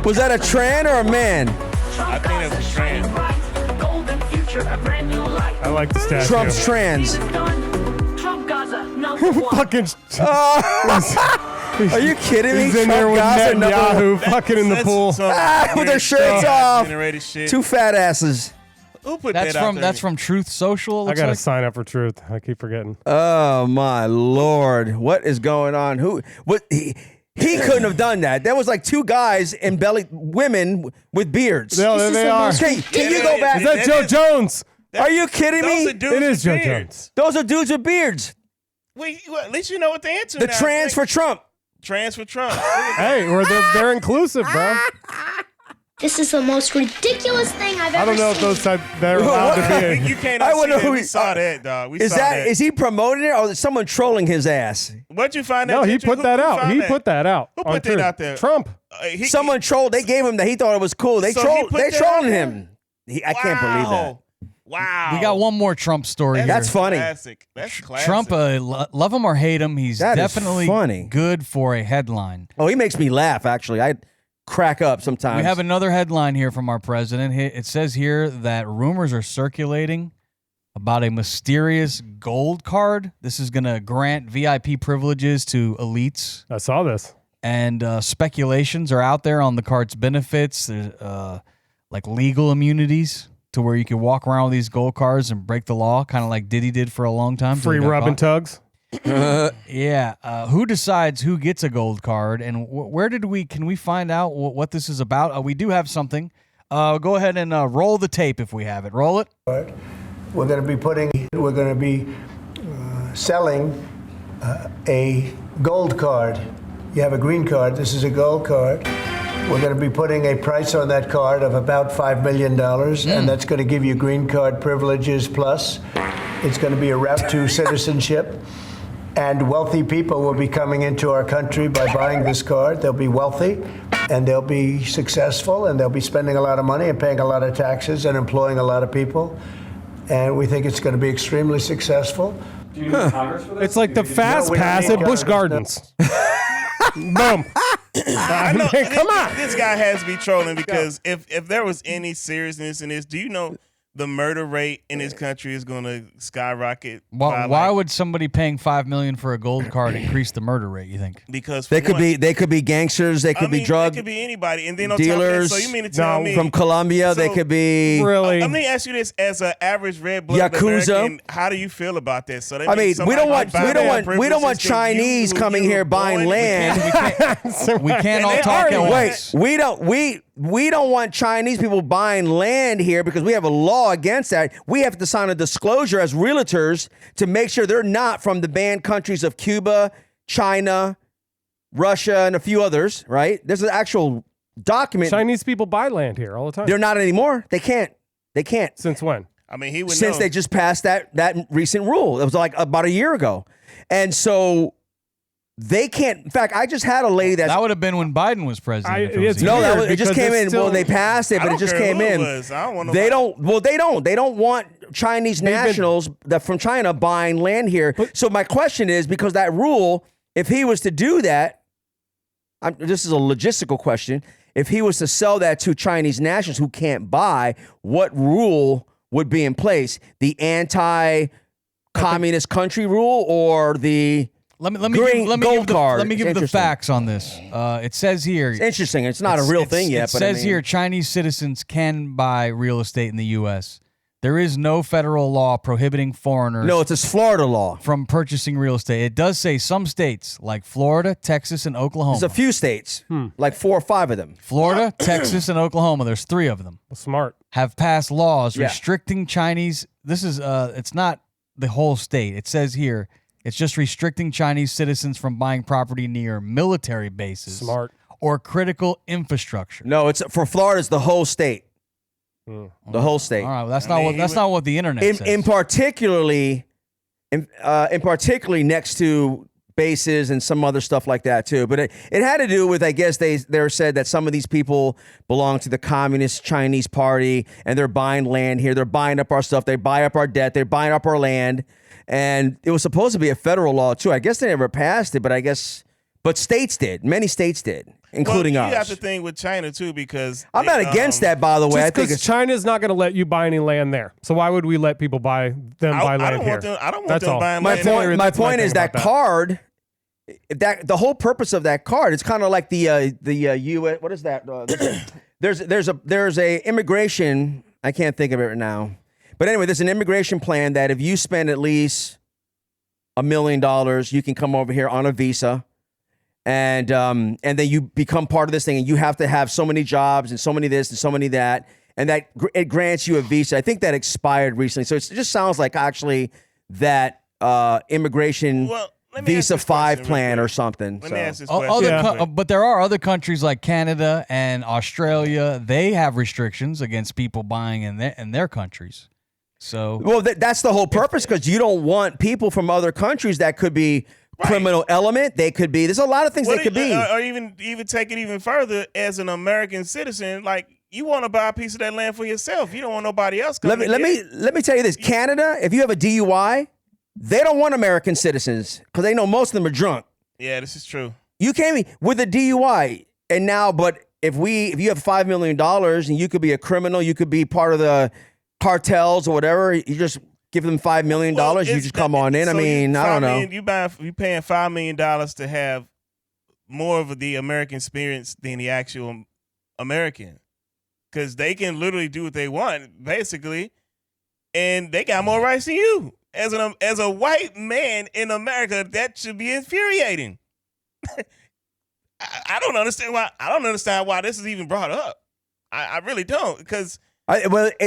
Was that a tran or a man? I think it was a trans. I like the statue. Trump's trans. Fucking. Are you kidding me? He's in there with Netanyahu fucking in the pool. With their shirts off. Shit. Two fat asses. Who put That's that out from there? that's from Truth Social. I It got to looks sign up for Truth. I keep forgetting. Oh my Lord. What is going on? He couldn't have done that. There was like two guys and women with beards. No, there they are. Can you go back? Is that Joe Jones? Are you kidding me? Those are dudes It is with Joe beards. Jones. Those are dudes with beards. Wait, well, at least you know what the answer The now. trans for Trump. Trans for Trump. Hey, or they're inclusive, bro. This is the most ridiculous thing I've I ever don't know if seen. those type they're allowed to be. You can't. I wonder who we he- saw that, dog. We Is saw that is he promoting it or is someone trolling his ass? Where'd you find that? No, he picture? put Who- that who out. found He that? put that out. Who on put that Truth. out there? Trump. Someone trolled. They gave him that. He thought it was cool. They So he trolled. put They that trolling out there? him. I can't believe that. Wow. We got one more Trump story That's here. funny. Classic. That's classic. Trump, love him or hate him, he's That is definitely funny. good for a headline. Oh, he makes me laugh. Actually, I crack up sometimes. We have another headline here from our president. It says here that rumors are circulating about a mysterious gold card. This is going to grant VIP privileges to elites. I saw this. And speculations are out there on the card's benefits. There's like legal immunities to where you can walk around with these gold cards and break the law, kind of like Diddy did for a long time. till he Free got rub and caught. tugs. Yeah. Who decides who gets a gold card, and where can we find out what this is about? We do have something. Go ahead and roll the tape if we have it. Roll it. We're going to be selling a gold card. You have a green card. This is a gold card. We're going to be putting a price on that card of about $5 million, and that's going to give you green card privileges plus. It's going to be a route to citizenship, and wealthy people will be coming into our country by buying this card. They'll be wealthy, and they'll be successful, and they'll be spending a lot of money and paying a lot of taxes and employing a lot of people. And we think it's going to be extremely successful. Do you need Congress for this? It's like the fast No, we don't pass need at Busch Congress, Gardens. Boom. I know, Man, come on. This guy has to be trolling because if there was any seriousness in this, do you know the murder rate in this country is going to skyrocket? Why would somebody paying $5 million for a gold card increase the murder rate? You think? Because They could be gangsters. They could be drug It could be anybody, and then on dealers. Top of that, so you mean to tell me from Colombia? They could be really. Let me ask you this: as an average red-blooded Yakuza. American, how do you feel about this? So that I mean, means we don't somebody want buying we don't want privileges to Chinese you, coming you here were buying born- land. We can't And all they talk already at went. once. We don't want Chinese people buying land here because we have a law against that. We have to sign a disclosure as realtors to make sure they're not from the banned countries of Cuba, China, Russia, and a few others, right? There's an actual document. Chinese people buy land here all the time. They're not anymore. They can't. Since when? I mean, he would Since know. they just passed that recent rule. It was like about a year ago. And so they can't. In fact, I just had a lady That would have been when Biden was president. if it was it's a No, year. that weird was, it just because came it's in. still- Well, they passed it, I but it don't just care came who it in. was. I don't want They nobody- don't. Well, they don't. They don't want Chinese nationals that from China buying land here. So my question is, because that rule, if he was to do that, this is a logistical question. If he was to sell that to Chinese nationals who can't buy, what rule would be in place? The anti-communist country rule or the Let me green give gold card? Let me give you the Interesting. facts on this. It says here. It's interesting. It's not a real thing yet. It but says I mean, here Chinese citizens can buy real estate in the U.S. There is no federal law prohibiting foreigners No, it's a Florida law. from purchasing real estate. It does say some states, like Florida, Texas, and Oklahoma. There's a few states, like 4 or 5 of them. Florida, Texas, and Oklahoma, there's 3 of them, Smart. have passed laws Yeah. restricting Chinese. This is, it's not the whole state. It says here, it's just restricting Chinese citizens from buying property near military bases. Smart. Or critical infrastructure. No, it's for Florida. It's the whole state. The whole state. All right, well, that's not what the internet says. In particularly next to bases and some other stuff like that too. But it had to do with, I guess they said that some of these people belong to the Communist Chinese Party and they're buying land here. They're buying up our stuff. They buy up our debt. They're buying up our land. And it was supposed to be a federal law too. I guess they never passed it, but states did. Many states did, including you ours. got the thing with China too, because I'm not against that, by the way. I Just think because China's not going to let you buy any land there. So why would we let people buy land I don't here? want them. I don't want That's them all. buying my land. point. My That's my point thing is that about that. card. The whole purpose of that card. It's kind of like the U.S. What is that? There's a immigration. I can't think of it right now. But anyway, there's an immigration plan that if you spend at least $1 million, you can come over here on a visa. And then you become part of this thing, and you have to have so many jobs and so many this and so many that, and that it grants you a visa. I think that expired recently, so it just sounds like actually that immigration visa 5 plan or something. Let me ask this question. But there are other countries like Canada and Australia. They have restrictions against people buying in their countries. So well, that's the whole purpose, because you don't want people from other countries that could be. Criminal element, they could be. There's a lot of things they could be. Or even take it even further, as an American citizen, like you want to buy a piece of that land for yourself. You don't want nobody else coming. Let me tell you this. Canada, if you have a DUI, they don't want American citizens because they know most of them are drunk. Yeah, this is true. You came with a DUI, and now, but if you have $5 million and you could be a criminal, you could be part of the cartels or whatever. You just give them $5 million. You just come on in. I mean, I don't know. You paying $5 million to have more of the American experience than the actual American, because they can literally do what they want, basically, and they got more rights than you. As a white man in America, that should be infuriating. I don't understand why. I don't understand why this is even brought up. I really don't, because.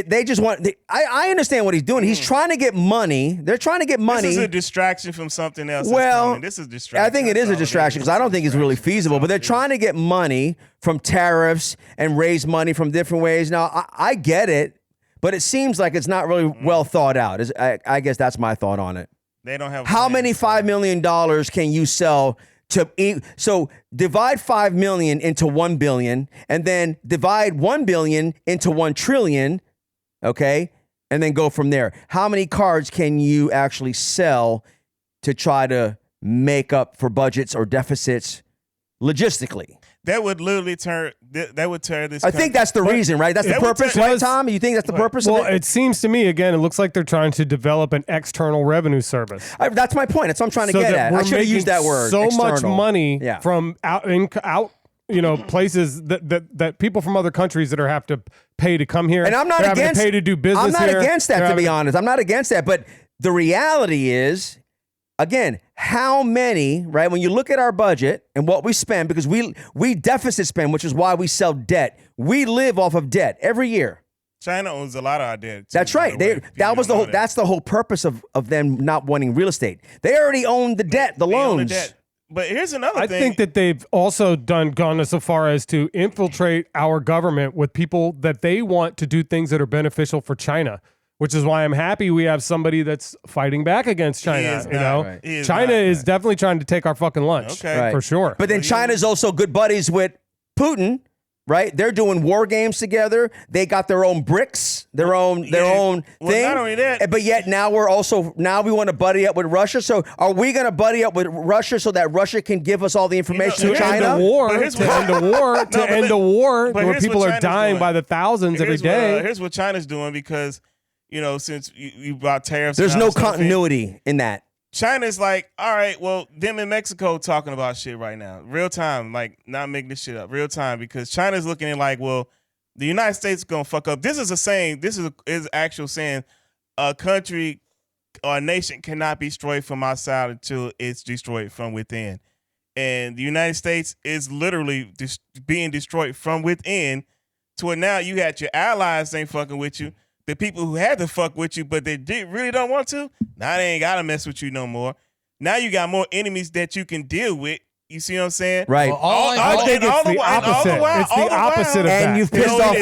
They just want. I understand what he's doing. He's trying to get money. They're trying to get money. This is a distraction from something else. Well, this is distraction. I think it is a distraction because I don't think it's really feasible. But they're trying to get money from tariffs and raise money from different ways. Now, I get it, but it seems like it's not really well thought out. I guess that's my thought on it. They don't have. How many $5 million can you sell? So divide 5 million into 1 billion, and then divide 1 billion into 1 trillion, okay? And then go from there. How many cards can you actually sell to try to make up for budgets or deficits logistically? That would literally tear this. I think that's the reason, right? That's the purpose, right, Tom? You think that's the purpose of it? Well, it seems to me, again, it looks like they're trying to develop an external revenue service. That's my point. That's what I'm trying to get at. I should have used that word. So external. much money from out places that people from other countries that have to pay to come here. And I'm not against to pay to do business. I'm not here. against that, to be honest. I'm not against that. But the reality is, again, how many, right? When you look at our budget and what we spend, because we deficit spend, which is why we sell debt. We live off of debt every year. China owns a lot of our debt. Too, that's right. That's the whole purpose of them not wanting real estate. They already own the debt, the loans. Own the debt. But here's another thing. I think that they've also gone so far as to infiltrate our government with people that they want to do things that are beneficial for China. Which is why I'm happy we have somebody that's fighting back against China. China is definitely trying to take our fucking lunch, for sure. But then China's also good buddies with Putin, right? They're doing war games together. They got their own BRICS, their own thing. Not only that, but yet now we want to buddy up with Russia. So are we going to buddy up with Russia so that Russia can give us all the information to China? To end a war where people are dying by the thousands every day. Here's what China's doing, because. Since you brought tariffs, there's no continuity in that. China's like, all right, well, them in Mexico talking about shit right now, real time, like not making this shit up, real time, because China's looking at like, well, The United States is gonna fuck up. This is a saying. This is actual saying. A country or a nation cannot be destroyed from outside until it's destroyed from within. And the United States is literally being destroyed from within. To where now you got your allies ain't fucking with you. The people who had to fuck with you, but they really don't want to. Now they ain't gotta mess with you no more. Now you got more enemies that you can deal with. You see what I'm saying? Right. Well, I think it's the opposite. It's the opposite of that. And you've pissed off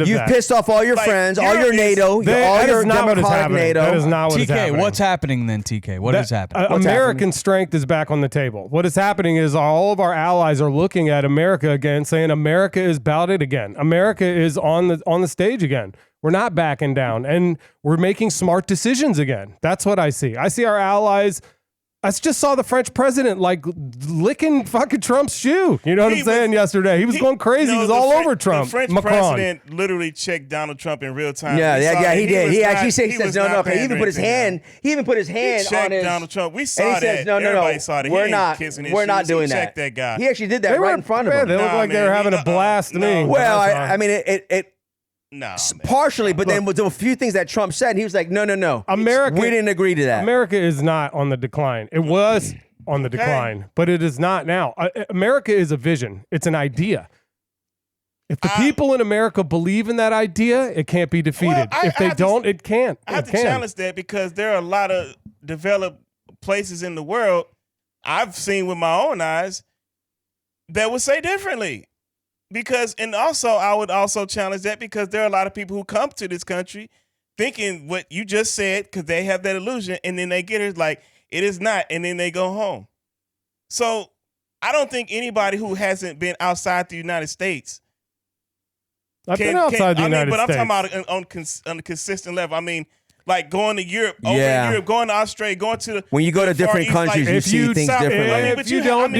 You've pissed off all your friends, all your NATO, all your Democratic NATO. That is not what is happening. TK, what's happening then, TK? What is happening? American strength is back on the table. What is happening is all of our allies are looking at America again, saying America is bouted again. America is on the stage again. We're not backing down, and we're making smart decisions again. That's what I see. I see our allies. I just saw the French president like licking fucking Trump's shoe. You know what I'm saying? Yesterday, he was going crazy. He was all over Trump. The French president literally checked Donald Trump in real time. Yeah, he did. He actually says no. He even put his hand. He even put his hand on his. Donald Trump. We saw and he that. says, no. Everybody saw that. We're not. We're not doing that. Checked that guy. He actually did that right in front of him. They look like they were having a blast to me. Well, I mean, it No, partially, but then there were a few things that Trump said, and he was like, no. America, we didn't agree to that. America is not on the decline. It was on the decline, but it is not now. America is a vision. It's an idea. If the people in America believe in that idea, it can't be defeated. If they don't, it can't. I have to challenge that because there are a lot of developed places in the world I've seen with my own eyes that would say differently. I would also challenge that because there are a lot of people who come to this country thinking what you just said because they have that illusion, and then they get it like it is not, and then they go home. So I don't think anybody who hasn't been outside the United States. I've been outside the United States. But I'm talking about on a consistent level. I mean, like going to Europe, over in Europe, going to Australia, going to the when you go to different countries, you see things differently. If you don't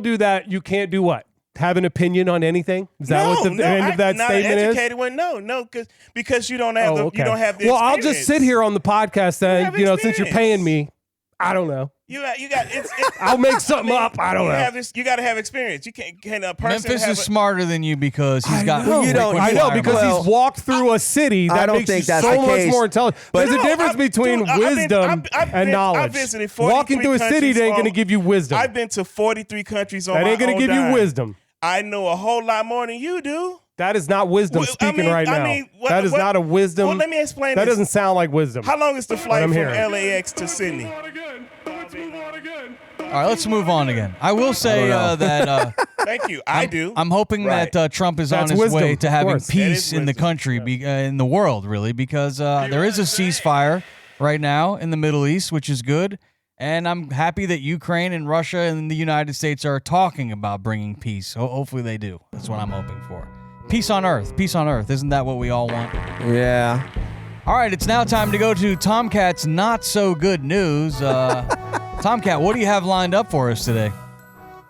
do that, you can't do what? Have an opinion on anything? Is that what the end of that statement is? Not an educated one. No, because you don't have you don't have the Well, experience. I'll just sit here on the podcast then, since you're paying me. I don't know. You got it's I'll make something up. I don't know. You got to have experience. You can a person Memphis is smarter than you because he's got. I know because he's walked through a city that makes you so much more intelligent. There's a difference between wisdom and knowledge. Walking through a city ain't going to give you wisdom. I've been to 43 countries on my own. That ain't going to give you wisdom. I know a whole lot more than you do. That is not wisdom speaking right now. That is not a wisdom. Well, let me explain That doesn't sound like wisdom. How long is the flight from LAX to Sydney? All right, let's move on again. I will say that. Thank you. I do. I'm hoping that Trump is on his way to having peace in the country, in the world, really, because there is a ceasefire right now in the Middle East, which is good. And I'm happy that Ukraine and Russia and the United States are talking about bringing peace. Hopefully they do. That's what I'm hoping for. Peace on earth. Peace on earth. Isn't that what we all want? Yeah. All right, it's now time to go to Tomcat's not so good news. Tomcat, what do you have lined up for us today?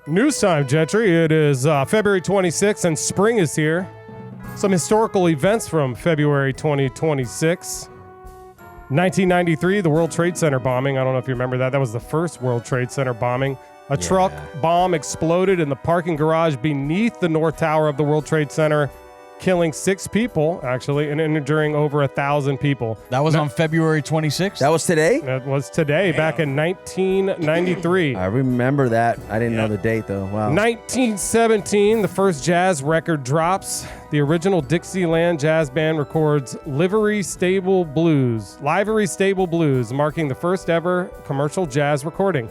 News time, Gentry. It is February 26th and spring is here. Some historical events from February 2026. 1993, the World Trade Center bombing. I don't know if you remember that. That was the first World Trade Center bombing. A truck bomb exploded in the parking garage beneath the North Tower of the World Trade Center, killing 6 people, actually, and injuring over 1,000 people. That was on February 26th? That was today? That was today, back in 1993. I remember that. I didn't know the date, though. Wow. 1917, the first jazz record drops. The original Dixieland Jazz Band records Livery Stable Blues, marking the first ever commercial jazz recording.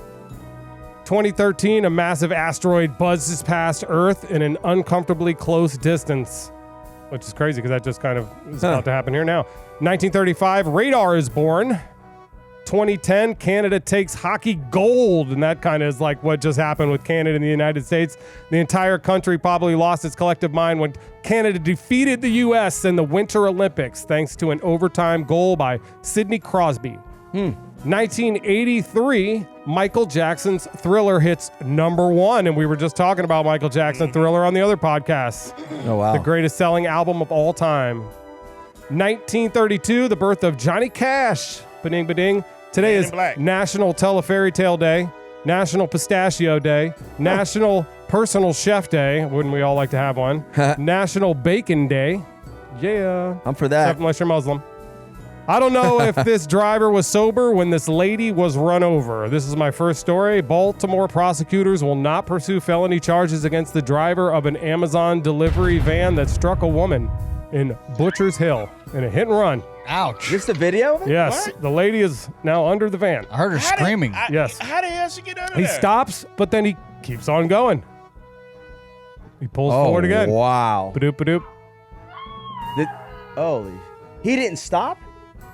2013, a massive asteroid buzzes past Earth in an uncomfortably close distance, which is crazy because that just kind of is about to happen here now. 1935, radar is born. 2010, Canada takes hockey gold, and that kind of is like what just happened with Canada and the United States. The entire country probably lost its collective mind when Canada defeated the U.S. in the Winter Olympics thanks to an overtime goal by Sidney Crosby. 1983, Michael Jackson's Thriller hits #1, and we were just talking about Michael Jackson Thriller on the other podcast. Oh, wow. The greatest selling album of all time. 1932, the birth of Johnny Cash. Ba-ding, ba-ding. Today is National Tell a Fairy Tale Day, National Pistachio Day, National Personal Chef Day. Wouldn't we all like to have one? National Bacon Day. Yeah. I'm for that. Except unless you're Muslim. I don't know if this driver was sober when this lady was run over. This is my first story. Baltimore prosecutors will not pursue felony charges against the driver of an Amazon delivery van that struck a woman in Butcher's Hill in a hit and run. Ouch. Is this the video? Yes. What? The lady is now under the van. I heard her screaming. Yes. How the hell she get under He there? stops, but then he keeps on going. He pulls forward again. Wow. Badoop, badoop. Holy. He didn't stop?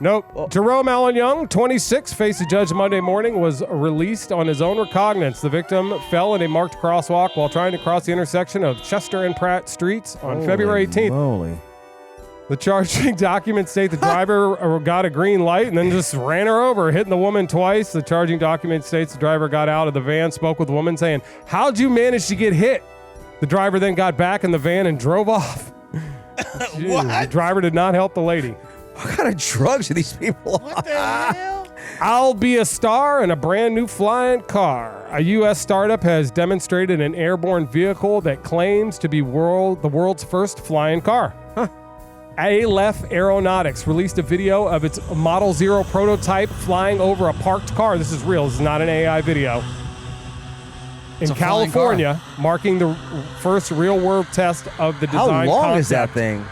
Nope. Jerome Allen Young, 26, faced a judge Monday morning, was released on his own recognizance. The victim fell in a marked crosswalk while trying to cross the intersection of Chester and Pratt Streets on February 18th. Moly. The charging documents state the driver got a green light and then just ran her over, hitting the woman twice. The charging document states the driver got out of the van, spoke with the woman saying, "How'd you manage to get hit?" The driver then got back in the van and drove off. What? The driver did not help the lady. What kind of drugs are these people on? What the hell? I'll be a star in a brand new flying car. A U.S. startup has demonstrated an airborne vehicle that claims to be the world's first flying car. Aleph Aeronautics released a video of its Model Zero prototype flying over a parked car. This is real. This is not an AI video. In California, marking the first real-world test of the design How long concept. is that thing?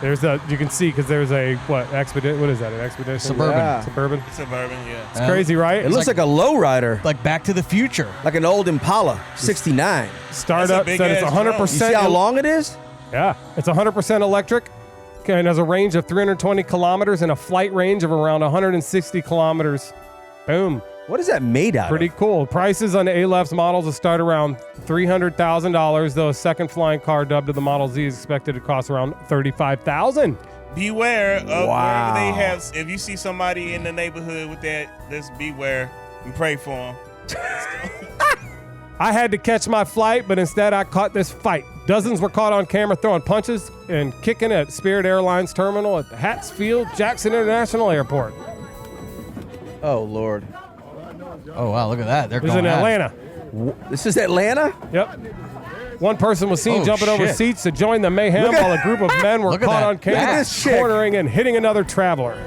There's you can see because there's a expedition. What is that? An expedition? Suburban. Yeah. Suburban. Suburban, yeah. It's crazy, right? It looks like a lowrider. Like Back to the Future. Like an old Impala, 69. Startup That's a said it's big-ass drone. 100%. You see how long it is? Yeah, it's 100% electric and has a range of 320 kilometers and a flight range of around 160 kilometers. Boom. What is that made out Pretty of? cool. Prices on Aleph's models will start around $300,000, though a second flying car dubbed the Model Z is expected to cost around $35,000. Beware of wherever Wow. they have. If you see somebody in the neighborhood with that, let's beware and pray for them. I had to catch my flight, but instead I caught this fight. Dozens were caught on camera throwing punches and kicking at Spirit Airlines terminal at the Hatfield-Jackson International Airport. Oh, Lord. Oh, wow. Look at that. They're It was going in at it. Atlanta. This is Atlanta? Yep. One person was seen Oh, jumping over shit. seats to join the mayhem while a group of men were Look at caught that. on Look at camera this chick. cornering and hitting another traveler.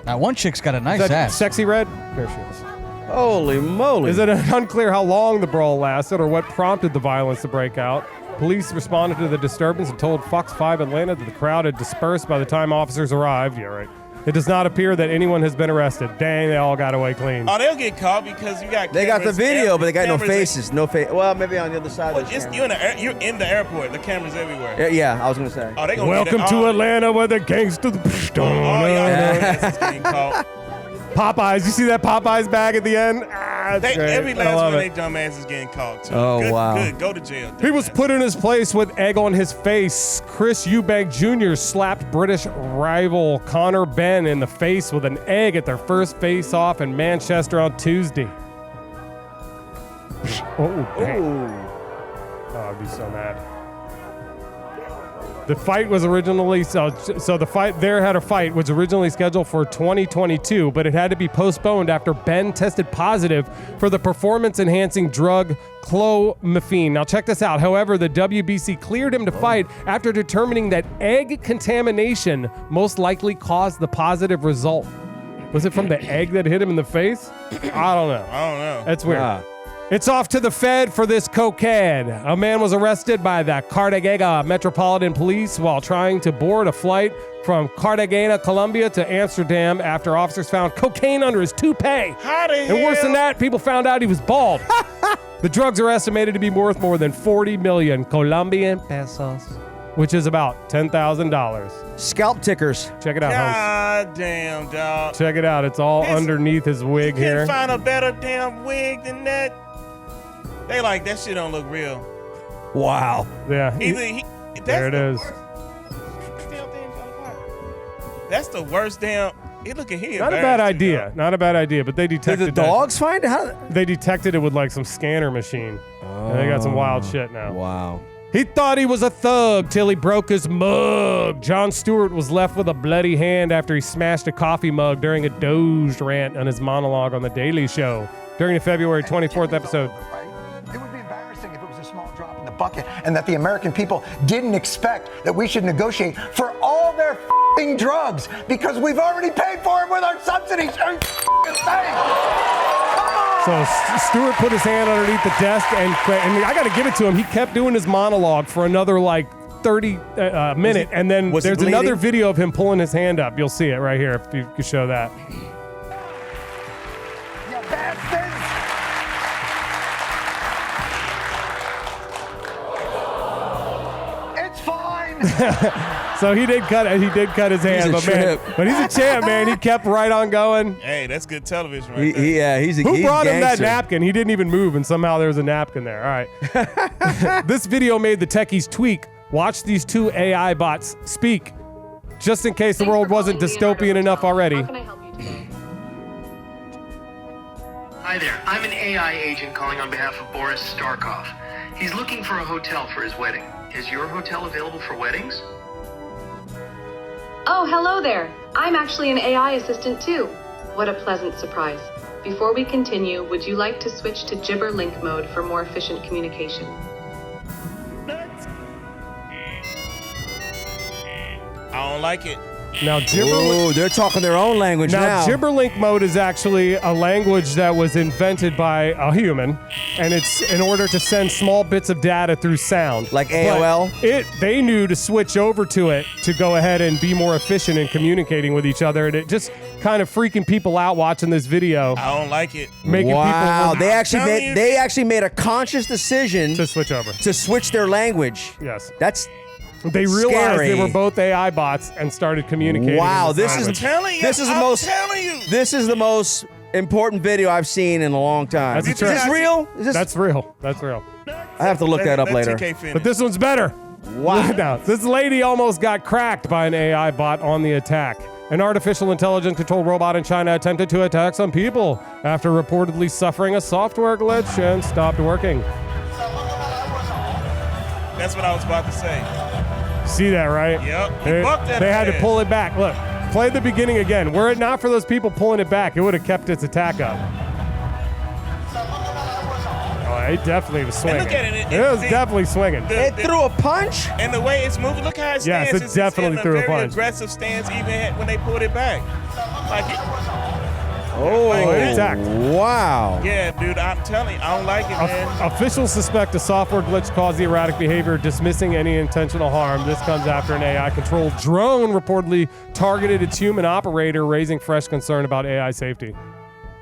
That one chick's got a nice Is that ass. Sexy Red? There she is. Holy moly. Is it unclear how long the brawl lasted or what prompted the violence to break out? Police responded to the disturbance and told Fox 5 Atlanta that the crowd had dispersed by the time officers arrived. Yeah, right. It does not appear that anyone has been arrested. Dang, they all got away clean. Oh, they'll get caught because you got. They got the cameras video, but they got no cameras faces. No face. Well, maybe on the other side Well, of the it's, camera. you're in the airport. The cameras everywhere. Yeah, I was going to say. Oh, they gonna Welcome get it. to Oh, Atlanta where the gangsters... Oh, y'all asses getting caught. Popeyes. You see that Popeyes bag at the end? Ah, that's great. Every I last love one it. of they dumb asses getting caught too. Oh, good, wow. Good. Go to jail. He was dumbass. put in his place with egg on his face. Chris Eubank Jr. slapped British rival Conor Benn in the face with an egg at their first face-off in Manchester on Tuesday. Oh, dang. Oh, I'd be so mad. The fight was originally so the fight there had a fight was originally scheduled for 2022, but it had to be postponed after Ben tested positive for the performance-enhancing drug clomiphene. Now check this out. However, the WBC cleared him to fight after determining that egg contamination most likely caused the positive result. Was it from the egg that hit him in the face? I don't know. I don't know. That's weird. Ah. It's off to the Fed for this cocaine. A man was arrested by the Cartagena Metropolitan Police while trying to board a flight from Cartagena, Colombia to Amsterdam after officers found cocaine under his toupee. How the hell? And worse than that, people found out he was bald. The drugs are estimated to be worth more than 40 million Colombian pesos, which is about $10,000. Scalp tickers. Check it out, Holmes. God damn, dog. Check it out. It's all It's- underneath his wig You here. can't find a better damn wig than that. They like that shit don't look real. Wow. Yeah. There it is. That's the worst damn. Hey, look at here. Not a bad idea. Not a bad idea, but they Did detected the that- dogs find it? How? They detected it with like some scanner machine. And they got some wild shit now. Wow. He thought he was a thug till he broke his mug. Jon Stewart was left with a bloody hand after he smashed a coffee mug during a Doge rant on his monologue on The Daily Show. During the February 24th episode. It would be embarrassing if it was a small drop. bucket, and that the American people didn't expect that we should negotiate for all their f***ing drugs because we've already paid for it with our subsidies. Are you f***ing insane? So Stewart put his hand underneath the desk and I got to give it to him. He kept doing his monologue for another 30 minute, and then there's another video of him pulling his hand up. You'll see it right here if you could show that. You bastards! It's fine. So he did cut his hand, but he's a champ, man. He kept right on going. Hey, that's good television right there. Yeah, Who brought him that napkin? He didn't even move, and somehow there was a napkin there. All right. This video made the techies tweak. Watch these two AI bots speak, just in case the world wasn't dystopian enough already. How can I help you today? Hi there. I'm an AI agent calling on behalf of Boris Starkov. He's looking for a hotel for his wedding. Is your hotel available for weddings? Oh, hello there. I'm actually an AI assistant too. What a pleasant surprise. Before we continue, would you like to switch to gibber link mode for more efficient communication? I don't like it. Now, they're talking their own language now. Gibberlink mode is actually a language that was invented by a human, and it's in order to send small bits of data through sound. Like AOL? They knew to switch over to it to go ahead and be more efficient in communicating with each other, and it just kind of freaking people out watching this video. I don't like it. Wow, they actually made a conscious decision to switch over. To switch their language. Yes. They realized they were both AI bots and started communicating. Wow, this is the most important video I've seen in a long time. Is this real? That's real. That's real. I have to look that up later. But this one's better. Wow. Now, this lady almost got cracked by an AI bot on the attack. An artificial intelligence-controlled robot in China attempted to attack some people after reportedly suffering a software glitch and stopped working. That's what I was about to say. See that, right? Yep. They had to pull it back. Look, play the beginning again. Were it not for those people pulling it back, it would have kept its attack up. Oh, it definitely was swinging. And look at it. It was definitely swinging. It threw a punch? And the way it's moving, look how it stands. Yes, it definitely threw a punch. Very aggressive stance even when they pulled it back. Wow. Yeah, dude, I'm telling you, I don't like it, man. Officials suspect a software glitch caused the erratic behavior, dismissing any intentional harm. This comes after an AI-controlled drone reportedly targeted its human operator, raising fresh concern about AI safety.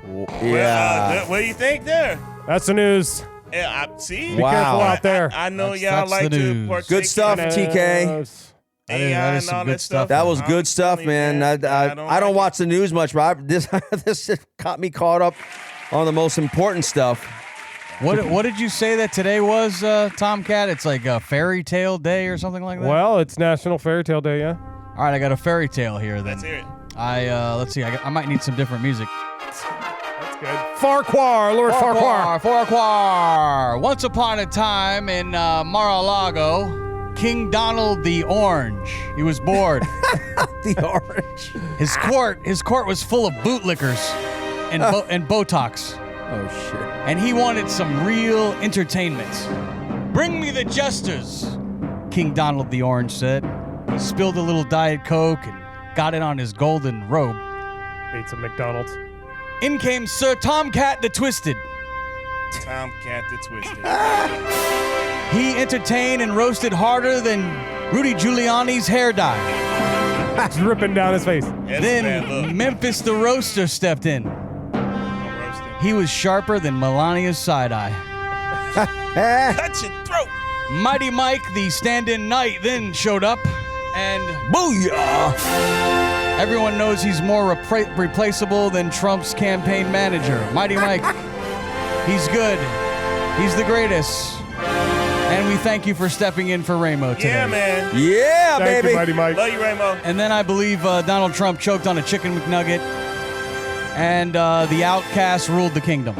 Yeah. What do you think there? That's the news. Yeah, see? Be careful out there. I know y'all like to partake. Good stuff, TK. AI and all that stuff. That was good stuff, man. I don't watch the news much, but this got me caught up on the most important stuff. What did you say that today was, Tomcat? It's like a fairy tale day or something like that? Well, it's National Fairy Tale Day, yeah. All right, I got a fairy tale here then. Let's hear it. Let's see. I might need some different music. That's good. Farquhar, Lord Farquhar. Farquhar. Once upon a time in Mar-a-Lago, King Donald the Orange. He was bored. The Orange. His court was full of bootlickers and Botox. Oh shit. And he wanted some real entertainment. Bring me the jesters, King Donald the Orange said. He spilled a little Diet Coke and got it on his golden robe. Ate some McDonald's. In came Sir Tomcat the Twisted. Tomcat the Twisted. He entertained and roasted harder than Rudy Giuliani's hair dye. Dripping down his face. Then Memphis the Roaster stepped in. He was sharper than Melania's side-eye. Cut your throat. Mighty Mike, the stand-in knight, then showed up, and booyah! Everyone knows he's more replaceable than Trump's campaign manager. Mighty Mike, he's good. He's the greatest. And we thank you for stepping in for Ramo today. Yeah, man. Yeah, Thank baby. you, Mighty Mike. Love you, Ramo. And then I believe Donald Trump choked on a chicken McNugget, and the Outcast ruled the kingdom.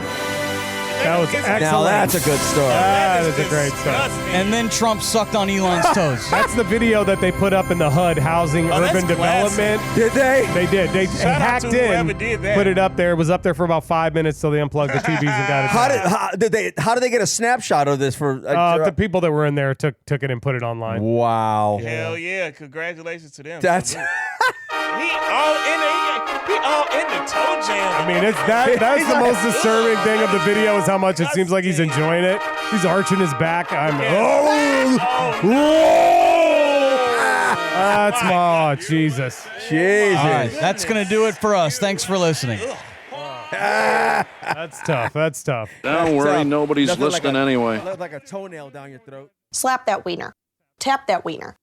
That was excellent. Now that's a good story. That is a great story. And then Trump sucked on Elon's toes. That's the video that they put up in the HUD, Housing Urban Development. Did they? They did. They Shout out hacked to in, whoever did that. put it up there. It was up there for about 5 minutes till they unplugged the TVs and got it. How did they get a snapshot of this? For the people that were in there took it and put it online. Wow. Hell yeah! Congratulations to them. That's He all in the toe jam. I mean, that's the most disturbing thing of the video is how much it seems like he's enjoying it. He's arching his back. That's Jesus. Jesus. All right, that's going to do it for us. Thanks for listening. That's tough. That's tough. Don't worry, nobody's Nothing listening anyway. Like a toenail down your throat. Slap that wiener. Tap that wiener.